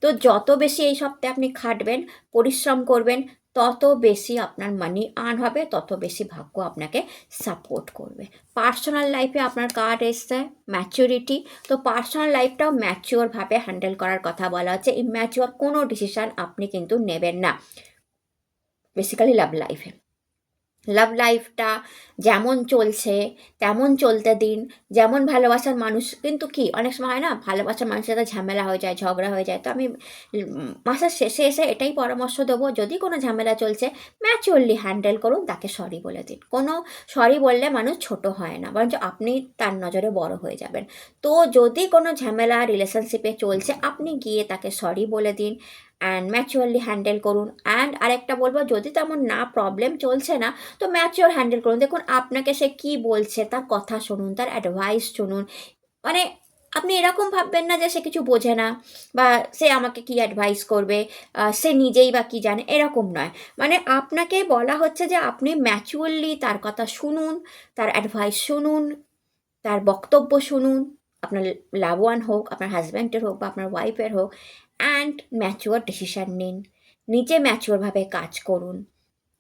তো যত বেশি এই সপ্তাহে আপনি খাটবেন, পরিশ্রম করবেন, তত বেশি আপনার মানি আর্ন হবে, তত বেশি ভাগ্য আপনাকে সাপোর্ট করবে। পার্সোনাল লাইফে আপনার কার্ড এসছে ম্যাচুরিটি। তো পার্সোনাল লাইফটাও ম্যাচিওরভাবে হ্যান্ডেল করার কথা বলা হচ্ছে। ইম্যাচিওর কোনো ডিসিশান আপনি কিন্তু নেবেন না। বেসিক্যালি লাভ লাইফটা যেমন চলছে তেমন চলতে দিন। যেমন ভালোবাসার মানুষ, কিন্তু কি অনেক সময় হয় না, ভালোবাসার মানুষের সাথে ঝামেলা হয়ে যায়, ঝগড়া হয়ে যায়। তো আমি মাসের শেষে এসে এটাই পরামর্শ দেবো, যদি কোনো ঝামেলা চলছে ম্যাচিওরলি হ্যান্ডেল করুন, তাকে সরি বলে দিন। কোনো সরি বললে মানুষ ছোট হয় না, বরঞ্চ আপনি তার নজরে বড় হয়ে যাবেন। তো যদি কোনো ঝামেলা রিলেশনশিপে চলছে, আপনি গিয়ে তাকে সরি বলে দিন অ্যান্ড ম্যাচিওরলি হ্যান্ডেল করুন। অ্যান্ড আরেকটা বলবো, যদি তেমন না প্রবলেম চলছে না, তো ম্যাচিওর হ্যান্ডেল করুন। দেখুন আপনাকে সে কী বলছে, তার কথা শুনুন, তার অ্যাডভাইস শুনুন। মানে আপনি এরকম ভাববেন না যে সে কিছু বোঝে না, বা সে আমাকে কি অ্যাডভাইস করবে, সে নিজেই বা কী জানে, এরকম নয়। আপনাকে বলা হচ্ছে যে আপনি ম্যাচিওরলি তার কথা শুনুন, তার অ্যাডভাইস শুনুন, তার বক্তব্য শুনুন। আপনার লাভ ওয়ান হোক, আপনার হাজব্যান্ডের হোক, বা আপনার ওয়াইফের হোক, অ্যান্ড ম্যাচিওর ডিসিশান নিন। নিজে ম্যাচিওরভাবে কাজ করুন।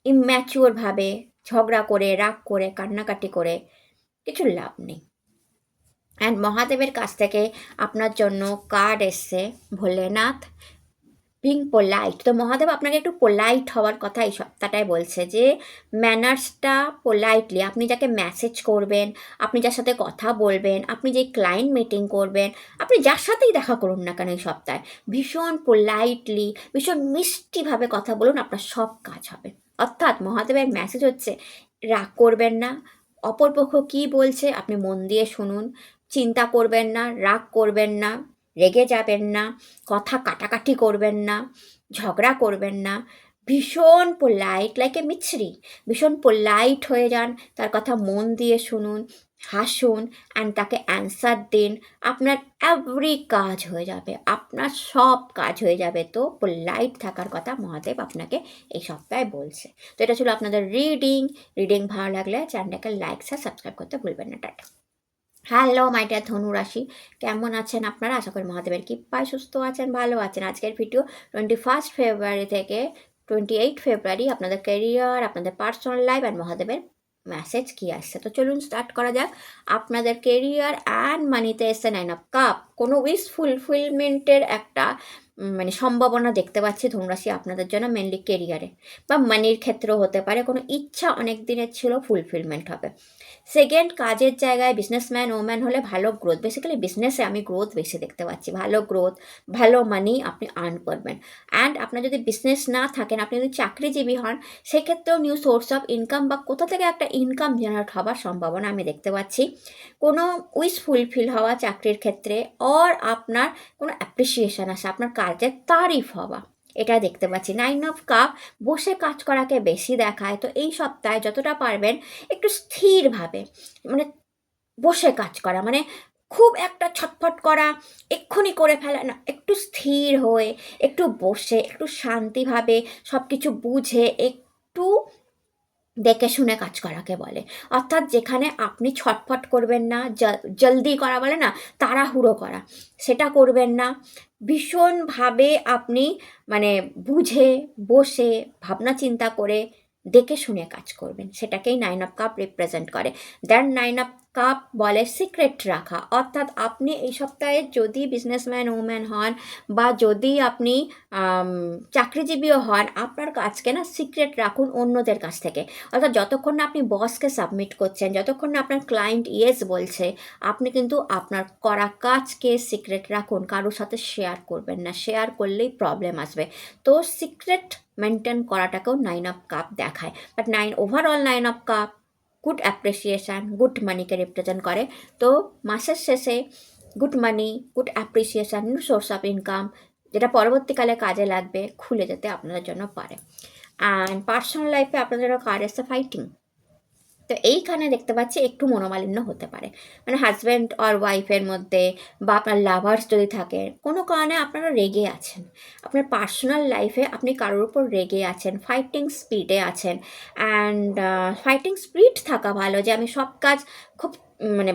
ইম্যাচিওরভাবে ঝগড়া করে, রাগ করে, কান্নাকাটি করে কিছু লাভ নেই। অ্যান্ড মহাদেবের কাছ থেকে আপনার জন্য কার্ড এসছে ভোলেনাথ বিং পোলাইট। তো মহাদেব আপনাকে একটু পোলাইট হওয়ার কথা এই সপ্তাহটায় বলছে, যে ম্যানার্সটা পোলাইটলি, আপনি যাকে মেসেজ করবেন, আপনি যার সাথে কথা বলবেন, আপনি যে ক্লায়েন্ট মিটিং করবেন, আপনি যার সাথেই দেখা করুন না কেন এই সপ্তাহে, ভীষণ পোলাইটলি, ভীষণ মিষ্টিভাবে কথা বলুন, আপনার সব কাজ হবে। অর্থাৎ মহাদেবের মেসেজ হচ্ছে, রাগ করবেন না, অপরপক্ষ কী বলছে আপনি মন দিয়ে শুনুন, চিন্তা করবেন না, রাগ করবেন না, রেগে যাবেন না, কথা কাটাকাটি করবেন না, ঝগড়া করবেন না, ভীষণ পোলাইট লাইক এ মিছরি, ভীষণ পোলাইট হয়ে যান, তার কথা মন দিয়ে শুনুন, হাসুন অ্যান্ড তাকে অ্যান্সার দিন। আপনার এভরি কাজ হয়ে যাবে, আপনার সব কাজ হয়ে যাবে। তো পোলাইট থাকার কথা মহাদেব আপনাকে এই সপ্তাহে বলছে। তো এটা ছিল আপনাদের রিডিং ভালো লাগলে চ্যানেলটাকে লাইক সাবস্ক্রাইব করতে ভুলবেন না। টাটা। হ্যালো মাই ডিয়ার ধনু রাশি, কেমন আছেন আপনারা? আশা করি মহাদেবের কৃপায় সুস্থ আছেন, ভালো আছেন। আজকের ভিডিও 21 ফেব্রুয়ারি থেকে 28 ফেব্রুয়ারি আপনাদের ক্যারিয়ার, আপনাদের পার্সোনাল লাইফ অ্যান্ড মহাদেবের মেসেজ কী আসছে। তো চলুন স্টার্ট করা যাক। আপনাদের কেরিয়ার অ্যান্ড মানিতে এসছে 9 অফ কাপ। কোনো উইশ ফুলফিলমেন্টের একটা সম্ভাবনা দেখতে পাচ্ছি ধনুরাশি আপনাদের জন্য, মেনলি কেরিয়ারে বা মানির ক্ষেত্রেও হতে পারে। কোনো ইচ্ছা অনেক দিনের ছিল, ফুলফিলমেন্ট হবে। সেকেন্ড, কাজের জায়গায় বিজনেসম্যান ওম্যান হলে ভালো গ্রোথ, বেসিক্যালি বিজনেসে আমি গ্রোথ বেশি দেখতে পাচ্ছি, ভালো গ্রোথ, ভালো মানি আপনি আর্ন করবেন। অ্যান্ড আপনার যদি বিজনেস না থাকেন, আপনি যদি চাকরিজীবী হন, সেক্ষেত্রেও নিউ সোর্স অফ ইনকাম বা কোথা থেকে একটা ইনকাম জেনারেট হওয়ার সম্ভাবনা আমি দেখতে পাচ্ছি। কোনো উইশ ফুলফিল হওয়া চাকরির ক্ষেত্রে, অর আপনার কোনো অ্যাপ্রিসিয়েশন আসা, আপনার কাজের তারিফ হওয়া, এটা দেখতে পাচ্ছি। 9 অফ কাপ বসে কাজ করাকে বেশি দেখায়। তো এই সপ্তাহে যতটা পারবেন একটু স্থিরভাবে, মানে বসে কাজ করা, মানে খুব একটা ছটফট করা, এক্ষুনি করে ফেলা না, একটু স্থির হয়ে, একটু বসে, একটু শান্তিভাবে সব কিছু বুঝে, একটু দেখে শুনে কাজ করাকে বলে। অর্থাৎ যেখানে আপনি ছটফট করবেন না, জলদি করা বলে না, তাড়াহুড়ো করা, সেটা করবেন না। ভীষণভাবে আপনি মানে বুঝে বসে ভাবনা চিন্তা করে দেখে শুনে কাজ করবেন, সেটাকেই 9 অফ কাপ রিপ্রেজেন্ট করে। দেন 9 অফ কাপ বলে সিক্রেট রাখা। অর্থাৎ আপনি এই সপ্তাহে যদি বিজনেসম্যান উম্যান হন বা যদি আপনি চাকরিজীবীও হন, আপনার কাজকে না সিক্রেট রাখুন অন্যদের কাছ থেকে। অর্থাৎ যতক্ষণ না আপনি বসকে সাবমিট করছেন, যতক্ষণ না আপনার ক্লায়েন্ট ইয়েস বলছে, আপনি কিন্তু আপনার করা কাজকে সিক্রেট রাখুন, কারোর সাথে শেয়ার করবেন না। শেয়ার করলেই প্রবলেম আসবে। তো সিক্রেট মেনটেন করাটাকেও 9 অফ কাপ দেখায়। But overall 9 of cup good appreciation, good মানিকে রিপ্রেজেন্ট করে। তো মাসের শেষে good money, good appreciation, new source of income, যেটা পরবর্তীকালে কাজে লাগবে, খুলে যেতে আপনাদের জন্য পারে। অ্যান্ড পার্সোনাল লাইফে আপনাদের কার এসে ফাইটিং। তো এইখানে দেখতে পাচ্ছি একটু মনোমালিন্য হতে পারে, মানে হাজব্যান্ড আর ওয়াইফের মধ্যে, বা আপনার লাভার্স যদি থাকে, কোনো কারণে আপনারা রেগে আছেন, আপনার পার্সোনাল লাইফে আপনি কারোর উপর রেগে আছেন, ফাইটিং স্পিডে আছেন। অ্যান্ড ফাইটিং স্পিড থাকা ভালো, যে আমি সব কাজ খুব মানে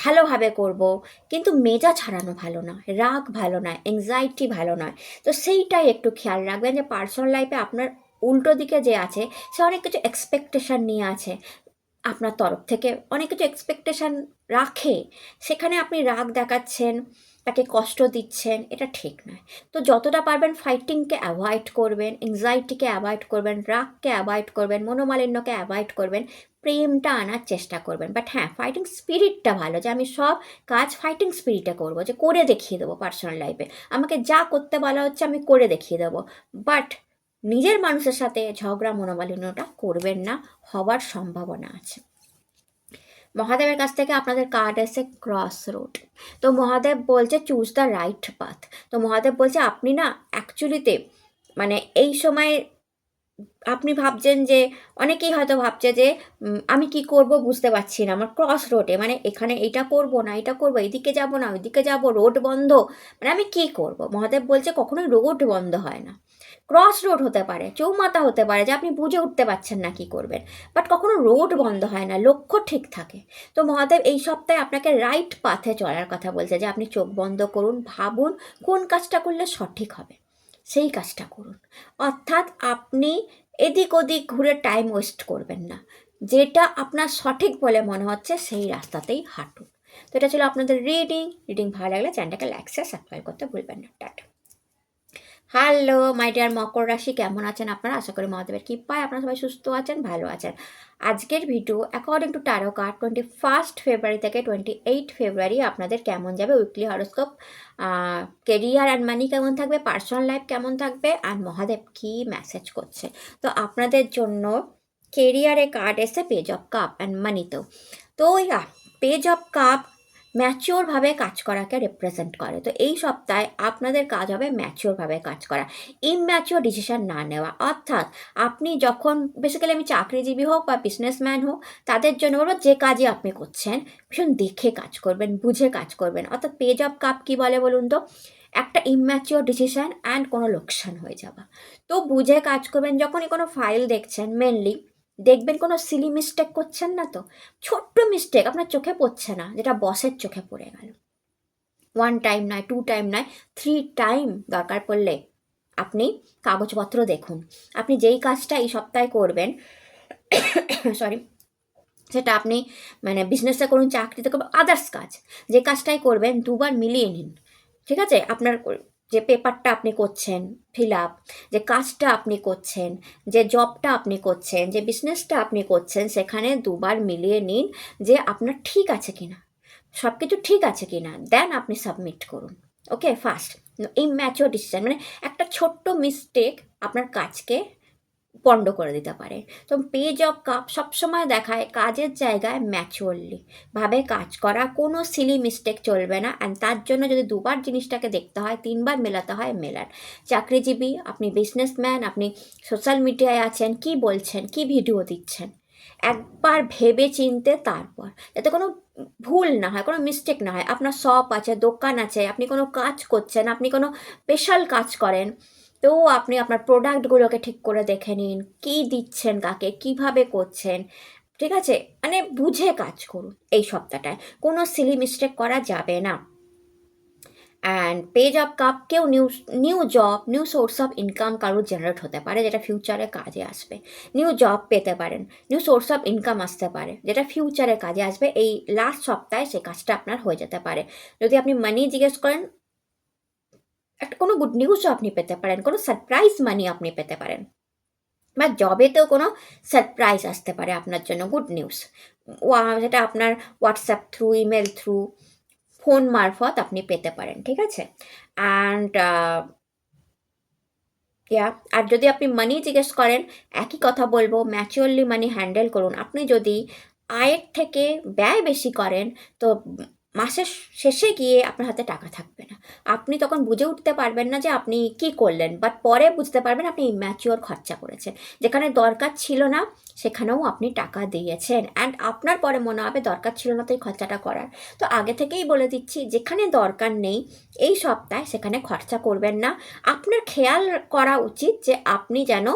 ভালোভাবে করব, কিন্তু মেজাজ হারানো ভালো নয়, রাগ ভালো নয়, অ্যাংজাইটি ভালো নয়। তো সেইটাই একটু খেয়াল রাখবেন, যে পার্সোনাল লাইফে আপনার উল্টো দিকে যে আছে, সে অনেক কিছু এক্সপেকটেশান নিয়ে আছে আপনার তরফ থেকে, অনেক কিছু এক্সপেকটেশান রাখে, সেখানে আপনি রাগ দেখাচ্ছেন, তাকে কষ্ট দিচ্ছেন, এটা ঠিক নয়। তো যতটা পারবেন ফাইটিংকে অ্যাভয়েড করবেন, অ্যাংজাইটিকে অ্যাভয়েড করবেন, রাগকে অ্যাভয়েড করবেন, মনোমালিন্যকে অ্যাভয়েড করবেন, প্রেমটা আনার চেষ্টা করবেন। বাট হ্যাঁ, ফাইটিং স্পিরিটটা ভালো, যে আমি সব কাজ ফাইটিং স্পিরিটে করবো, যে করে দেখিয়ে দেবো। পার্সোনাল লাইফে আমাকে যা করতে বলা হচ্ছে আমি করে দেখিয়ে দেবো। বাট নিজের মানুষের সাথে ঝগড়া মনোমালিন্যটা করবেন না, হওয়ার সম্ভাবনা আছে। মহাদেবের কাছ থেকে আপনাদের কার্ড এসে ক্রস রোড। তো মহাদেব বলছে চুজ দ্য রাইট পাথ। তো মহাদেব বলছে আপনি না অ্যাকচুয়ালিতে মানে এই সময় আপনি ভাবছেন যে, অনেকেই হয়তো ভাবছে যে আমি কি করব বুঝতে পারছি না, আমার ক্রস রোডে, মানে এখানে এটা করব না এটা করব, এদিকে যাব না ওইদিকে যাব, রোড বন্ধ, মানে আমি কি করব। মহাদেব বলছে কখনোই রোড বন্ধ হয় না। ক্রস রোড হতে পারে, চৌমাথা হতে পারে, যে আপনি বুঝে উঠতে পারছেন না কি করবেন, বাট কখনো রোড বন্ধ হয় না, লক্ষ্য ঠিক থাকে। তো মহাদেব এই সপ্তাহে আপনাকে রাইট পাথে চলার কথা বলছে, যে আপনি চোখ বন্ধ করুন, ভাবুন কোন কাজটা করলে সঠিক হবে, সেই কাজটা করুন। অর্থাৎ আপনি এদিক ওদিক ঘুরে টাইম ওয়েস্ট করবেন না, যেটা আপনার সঠিক বলে মনে হচ্ছে সেই রাস্তাতেই হাঁটুন। তো এটা ছিল আপনাদের রিডিং ভালো লাগলে চ্যানেলটাকে লাইক সাবস্ক্রাইব করতে ভুলবেন না। টাটা। হ্যালো মাই ডিয়ার মকর রাশি, কেমন আছেন আপনারা? আশা করি মহাদেবের কৃপায় আপনারা সবাই সুস্থ আছেন, ভালো আছেন। আজকের video according to tarot card 21 ফেব্রুয়ারি থেকে 28 ফেব্রুয়ারি আপনাদের কেমন যাবে, উইকলি হরোস্কোপ, কেরিয়ার অ্যান্ড মানি কেমন থাকবে, পার্সোনাল লাইফ কেমন থাকবে, আর মহাদেব কী মেসেজ করছে। তো আপনাদের জন্য কেরিয়ারে কার্ড এসে পেজ অফ কাপ অ্যান্ড মানিতেও। তো পেজ অফ কাপ ম্যাচিওরভাবে কাজ করাকে রিপ্রেজেন্ট করে। তো এই সপ্তাহে আপনাদের কাজ হবে ম্যাচিওরভাবে কাজ করা, ইম্যাচিওর ডিসিশন না নেওয়া। অর্থাৎ আপনি যখন, বেসিক্যালি আমি চাকরিজীবী হোক বা বিজনেসম্যান হোক, তাদের জন্য বলবো যে কাজই আপনি করছেন ভীষণ দেখে কাজ করবেন, বুঝে কাজ করবেন। অর্থাৎ পেজ অফ কাপ কী বলে বলুন তো, একটা ইম্যাচিওর ডিসিশন অ্যান্ড কোনো লোকসান হয়ে যাওয়া। তো বুঝে কাজ করবেন। যখনই কোনো ফাইল দেখছেন, মেনলি দেখবেন কোনো সিলি মিস্টেক করছেন না, তো ছোট্ট মিস্টেক আপনার চোখে পড়ছে না, যেটা বসের চোখে পড়ে গেল, 1 টাইম নয়, 2 টাইম নয়, 3 টাইম দরকার পড়লে আপনি কাগজপত্র দেখুন। আপনি যেই কাজটা এই সপ্তাহে করবেন, সরি, সেটা আপনি মানে বিজনেসে করুন, চাকরিতে করুন, আদার্স কাজ, যে কাজটাই করবেন দুবার মিলিয়ে নিন। ঠিক আছে? আপনার যে পেপারটা আপনি করছেন ফিল আপ, যে কাজটা আপনি করছেন, যে জবটা আপনি করছেন, যে বিজনেসটা আপনি করছেন, সেখানে দুবার মিলিয়ে নিন যে আপনার ঠিক আছে কি না, সব কিছু ঠিক আছে কি না, দেন আপনি সাবমিট করুন। ওকে, ফার্স্ট ইম্যাচিওর ডিসিশন, মানে একটা ছোট্ট মিস্টেক আপনার কাজকে পণ্ড করে দিতে পারে। তো পেজ অফ কাপ সবসময় দেখায় কাজের জায়গায় ম্যাচুয়ারলি ভাবে কাজ করা, কোনো সিলি মিস্টেক চলবে না। অ্যান্ড তার জন্য যদি দুবার জিনিসটাকে দেখতে হয়, তিনবার মেলাতে হয়, মেলান। চাকরিজীবী, আপনি বিজনেসম্যান, আপনি সোশ্যাল মিডিয়ায় আছেন, কি বলছেন, কি ভিডিও দিচ্ছেন, একবার ভেবে চিনতে তারপর, যাতে কোনো ভুল না হয়, কোনো মিস্টেক না হয়। আপনার শপ আছে, দোকান আছে, আপনি কোনো কাজ করছেন, আপনি কোনো স্পেশাল কাজ করেন, তো আপনি আপনার প্রোডাক্টগুলোকে ঠিক করে দেখে নিন, কী দিচ্ছেন কাকে, কিভাবে করছেন, ঠিক আছে? মানে বুঝে কাজ করুন এই সপ্তাহটায়, কোনো সিলি মিস্টেক করা যাবে না। অ্যান্ড পেজ অফ কাপ, কেউ new new job, new source of income কারোর জেনারেট হতে পারে, যেটা ফিউচারে কাজে আসবে। নিউ জব পেতে পারেন, নিউ সোর্স অফ ইনকাম আসতে পারে, যেটা ফিউচারে কাজে আসবে। এই লাস্ট সপ্তাহে সেই কাজটা আপনার হয়ে যেতে পারে। যদি আপনি মানি জিজ্ঞেস করেন, একটা কোনো গুড নিউজও আপনি পেতে পারেন, কোনো সারপ্রাইজ মানি আপনি পেতে পারেন, বা জবেতেও কোনো সারপ্রাইজ আসতে পারে আপনার জন্য, গুড নিউজ, যেটা আপনার WhatsApp through, email through, phone মারফত আপনি পেতে পারেন, ঠিক আছে? অ্যান্ড আর যদি আপনি মানি জিজ্ঞেস করেন, একই কথা বলবো, ম্যাচিওরলি মানি হ্যান্ডেল করুন। আপনি যদি আয়ের থেকে ব্যয় বেশি করেন, তো মাসের শেষে গিয়ে আপনার হাতে টাকা থাকবে না। আপনি তখন বুঝে উঠতে পারবেন না যে আপনি কি করলেন, বাট পরে বুঝতে পারবেন আপনি ম্যাচিওর খরচা করেছেন। যেখানে দরকার ছিল না সেখানেও আপনি টাকা দিয়েছেন, অ্যান্ড আপনার পরে মনে হবে দরকার ছিল না তো এই খরচাটা করার। তো আগে থেকেই বলে দিচ্ছি, যেখানে দরকার নেই এই সপ্তাহে সেখানে খরচা করবেন না। আপনার খেয়াল করা উচিত যে আপনি যেন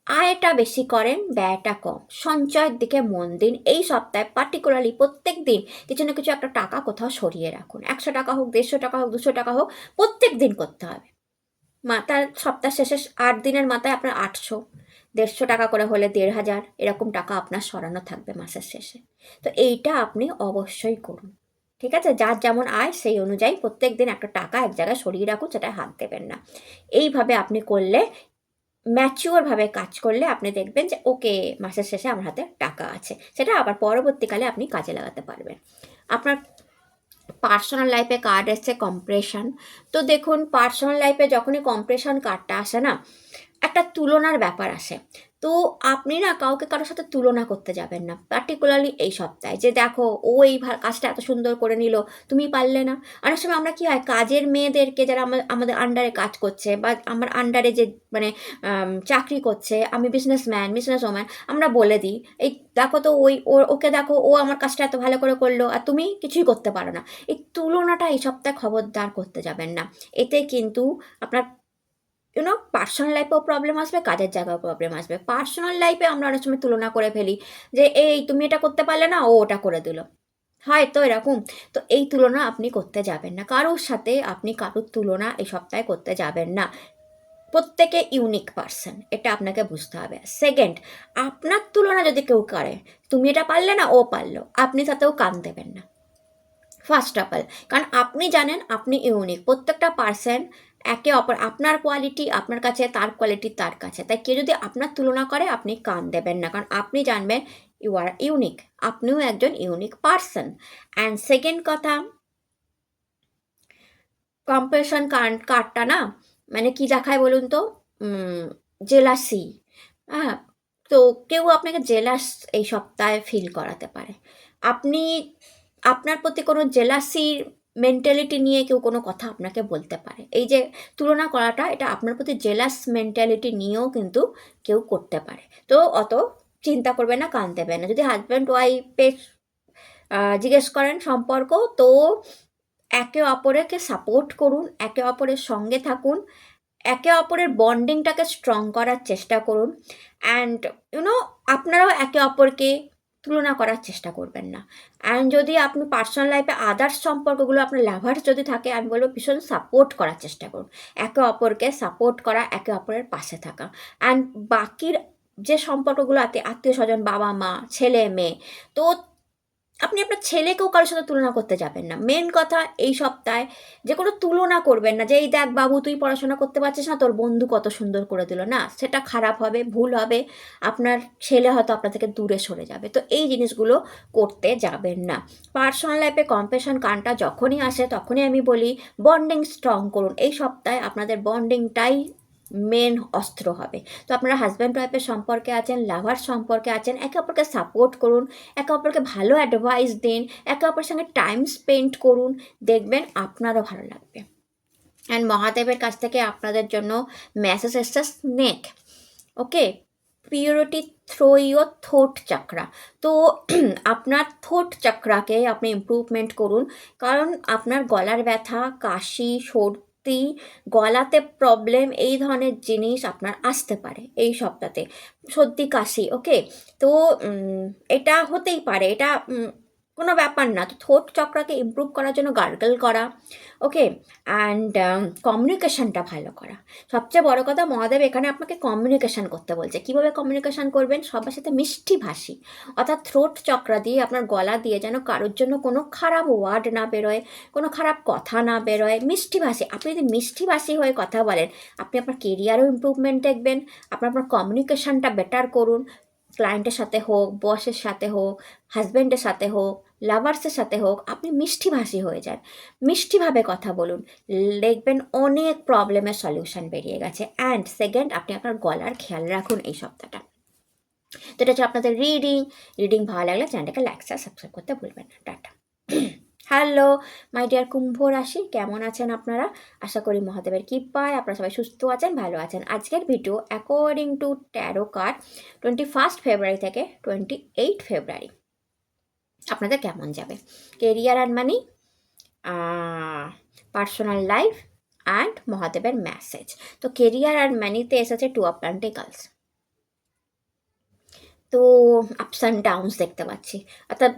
আয়টা বেশি করেন, ব্যয়টা কম, সঞ্চয়ের দিকে মন দিন। এই সপ্তাহে পার্টিকুলারলি প্রত্যেক দিন কিছু না কিছু একটা টাকা কোথাও সরিয়ে রাখুন। 100 টাকা হোক, 150 টাকা হোক, 200 টাকা হোক, প্রত্যেক দিন করতে হবে। মাথার সপ্তাহ শেষে 8 দিনের মাথায় আপনার 800, 150 টাকা করে হলে 1500, এরকম টাকা আপনার সরানো থাকবে মাসের শেষে। তো এইটা আপনি অবশ্যই করুন, ঠিক আছে? যার যেমন আয় সেই অনুযায়ী প্রত্যেক দিন একটা টাকা এক জায়গায় সরিয়ে রাখুন, সেটা হাত দেবেন না। এইভাবে আপনি করলে, ম্যাচিওরভাবে কাজ করলে, আপনি দেখবেন যে ওকে, মাসের শেষে আমার হাতে টাকা আছে, সেটা আবার পরবর্তীকালে আপনি কাজে লাগাতে পারবেন। আপনার পার্সোনাল লাইফে কার্ড এসছে কম্প্রেশন। তো দেখুন, পার্সোনাল লাইফে যখনই কম্প্রেশন কার্ডটা আসে না, একটা তুলনার ব্যাপার আসে। তো আপনি না কাউকে কারোর সাথে তুলনা করতে যাবেন না, পার্টিকুলারলি এই সপ্তাহে, যে দেখো ও এই কাজটা এত সুন্দর করে নিল, তুমি পারলে না। অনেক সময় আমরা কি হয়, কাজের মেয়েদেরকে, যারা আমাদের আন্ডারে কাজ করছে, বা আমার আন্ডারে যে মানে চাকরি করছে, আমি বিজনেসম্যান, বিজনেস ওম্যান, আমরা বলে দিই, এই দেখো তো ওকে দেখো, ও আমার কাজটা এত ভালো করে করলো আর তুমি কিছুই করতে পারো না। এই তুলনাটা এই সপ্তাহে খবরদার করতে যাবেন না। এতে কিন্তু আপনার পার্সোনাল লাইফেও প্রবলেম আসবে, কাজের জায়গায় প্রবলেম আসবে। পার্সোনাল লাইফে আমরা অনেক সময় তুলনা করে ফেলি, যে এই তুমি এটা করতে পারলে না, ও ওটা করে দিল, হয় তো এরকম। তো এই তুলনা আপনি করতে যাবেন না, কারোর সাথে আপনি কারোর তুলনা এই সপ্তাহে করতে যাবেন না। প্রত্যেকে ইউনিক পার্সন, এটা আপনাকে বুঝতে হবে। সেকেন্ড, আপনার তুলনা যদি কেউ করে, তুমি এটা পারলে না, ও পারলো, আপনি তাতেও কান দেবেন না, ফার্স্ট অফ অল। কারণ আপনি জানেন আপনি ইউনিক, প্রত্যেকটা পার্সন একে অপর, আপনার কোয়ালিটি আপনার কাছে, তার কোয়ালিটি তার কাছে। তাই কেউ যদি আপনার তুলনা করে, আপনি কান দেবেন না, কারণ আপনি জানবেন ইউ আর ইউনিক, আপনিও একজন ইউনিক পার্সন। অ্যান্ড সেকেন্ড কথা, কম্পারিশন কার্ডটা না, মানে কি দেখায় বলুন তো, জেলাসি। হ্যাঁ, তো কেউ আপনাকে জেলাস এই সপ্তাহে ফিল করাতে পারে। আপনি, আপনার প্রতি কোনো জেলাসির মেন্টালিটি নিয়ে কেউ কোনো কথা আপনাকে বলতে পারে। এই যে তুলনা করাটা, এটা আপনার প্রতি জেলাস মেন্টালিটি নিয়েও কিন্তু কেউ করতে পারে। তো অত চিন্তা করবেন না, কান দেবেন না। যদি হাজব্যান্ড ওয়াইফের জিজ্ঞেস করেন সম্পর্ক, তো একে অপরকে সাপোর্ট করুন, একে অপরের সঙ্গে থাকুন, একে অপরের বন্ডিংটাকে স্ট্রং করার চেষ্টা করুন। অ্যান্ড আপনারাও একে অপরকে তুলনা করার চেষ্টা করবেন না। অ্যান্ড যদি আপনি পার্সোনাল লাইফে আদার্স সম্পর্কগুলো, আপনার লাভার্স যদি থাকে, আমি বলবো ভীষণ সাপোর্ট করার চেষ্টা করুন, একে অপরকে সাপোর্ট করা, একে অপরের পাশে থাকা। অ্যান্ড বাকির যে সম্পর্কগুলো, আত্মীয় স্বজন, বাবা মা, ছেলে মেয়ে, তো আপনি আপনার ছেলেকেও কারোর সাথে তুলনা করতে যাবেন না। মেন কথা এই সপ্তাহে, যে কোনো তুলনা করবেন না, যে এই দেখ বাবু, তুই পড়াশোনা করতে পারছিস না, তোর বন্ধু কত সুন্দর করে দিল না, সেটা খারাপ হবে, ভুল হবে, আপনার ছেলে হয়তো আপনার থেকে দূরে সরে যাবে। তো এই জিনিসগুলো করতে যাবেন না। পার্সোনাল লাইফে কম্প্যাশন কানটা যখনই আসে, তখনই আমি বলি বন্ডিং স্ট্রং করুন। এই সপ্তাহে আপনাদের বন্ডিংটাই মেন অস্ত্র হবে। তো আপনারা হাজব্যান্ড ওয়াইফের সম্পর্কে আছেন, লাভার সম্পর্কে আছেন, একে অপরকে সাপোর্ট করুন, একে অপরকে ভালো অ্যাডভাইস দিন, একে অপরের সঙ্গে টাইম স্পেন্ড করুন, দেখবেন আপনারও ভালো লাগবে। অ্যান্ড মহাদেবের কাছ থেকে আপনাদের জন্য মেসেজ এসছে snake, okay, purity through your thought chakra. তো আপনার থোট চাকরাকে আপনি ইমপ্রুভমেন্ট করুন, কারণ আপনার গলার ব্যথা, কাশি, সর্দি, গলাতে প্রবলেম, এই ধরনের জিনিস আপনার আসতে পারে এই সপ্তাহে, সর্দি কাশি, ওকে। তো এটা হতেই পারে, এটা কোনো ব্যাপার না। তো থোট চক্রাকে ইমপ্রুভ করার জন্য গার্গল করা, ওকে, অ্যান্ড কমিউনিকেশনটা ভালো করা। সবচেয়ে বড় কথা, মহাদেব এখানে আপনাকে কমিউনিকেশন করতে বলছে। কীভাবে কমিউনিকেশন করবেন? সবার সাথে মিষ্টি ভাষী, অর্থাৎ থ্রোট চক্রা দিয়ে, আপনার গলা দিয়ে যেন কারোর জন্য কোনো খারাপ ওয়ার্ড না বেরোয়, কোনো খারাপ কথা না বেরোয়, মিষ্টি ভাষী। আপনি যদি মিষ্টি ভাষী হয়ে কথা বলেন, আপনি আপনার কেরিয়ারও ইমপ্রুভমেন্ট দেখবেন, আপনার কমিউনিকেশনটা বেটার করুন, ক্লায়েন্টের সাথে হোক, বসের সাথে হোক, হাজব্যান্ডের সাথে হোক, লাভার্সের সাথে হোক, আপনি মিষ্টিভাষী হয়ে যান, মিষ্টিভাবে কথা বলুন, দেখবেন অনেক প্রবলেমের সলিউশন বেরিয়ে গেছে। অ্যান্ড সেকেন্ড, আপনি আপনার গলার খেয়াল রাখুন এই সপ্তাহটা। তো এটা হচ্ছে আপনাদের রিডিং ভালো লাগলে চ্যানেলটাকে লাইক শেয়ার সাবস্ক্রাইব করতে ভুলবেন না। টাটা। হ্যালো মাই ডিয়ার কুম্ভ রাশি, কেমন আছেন আপনারা? আশা করি মহাদেবের কৃপায় আপনারা সবাই সুস্থ আছেন, ভালো আছেন। আজকের video according to tarot card 21 ফেব্রুয়ারি থেকে 28 ফেব্রুয়ারি আপনাদের কেমন যাবে। Career and money, personal life and মহাদেবের মেসেজ। তো কেরিয়ার অ্যান্ড মানিতে এসেছে 2 অফ পেন্টিকলস। তো আপস অ্যান্ড ডাউনস দেখতে পাচ্ছি, অর্থাৎ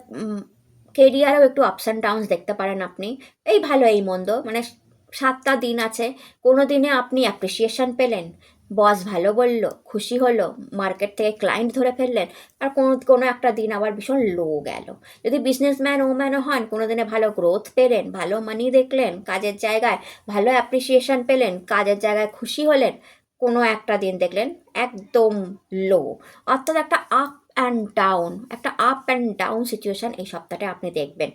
কেরিয়ারেও একটু আপস অ্যান্ড ডাউনস দেখতে পারেন আপনি। এই ভালো এই মন্দ, মানে 7টা দিন আছে। কোনো দিনে আপনি অ্যাপ্রিসিয়েশন পেলেন, বস ভালো বলল, খুশি হলো, মার্কেট থেকে ক্লায়েন্ট ধরে ফেললেন। আর কোনো একটা দিন আবার ভীষণ লো গেল। যদি বিজনেসম্যান ওম্যানও হন, কোনো দিনে ভালো গ্রোথ পেলেন, ভালো মানি দেখলেন, কাজের জায়গায় ভালো অ্যাপ্রিসিয়েশন পেলেন, কাজের জায়গায় খুশি হলেন। কোনো একটা দিন দেখলেন একদম লো, অর্থাৎ একটা আপ অ্যান্ড ডাউন সিচুয়েশান এই সপ্তাহটা আপনি দেখবেন।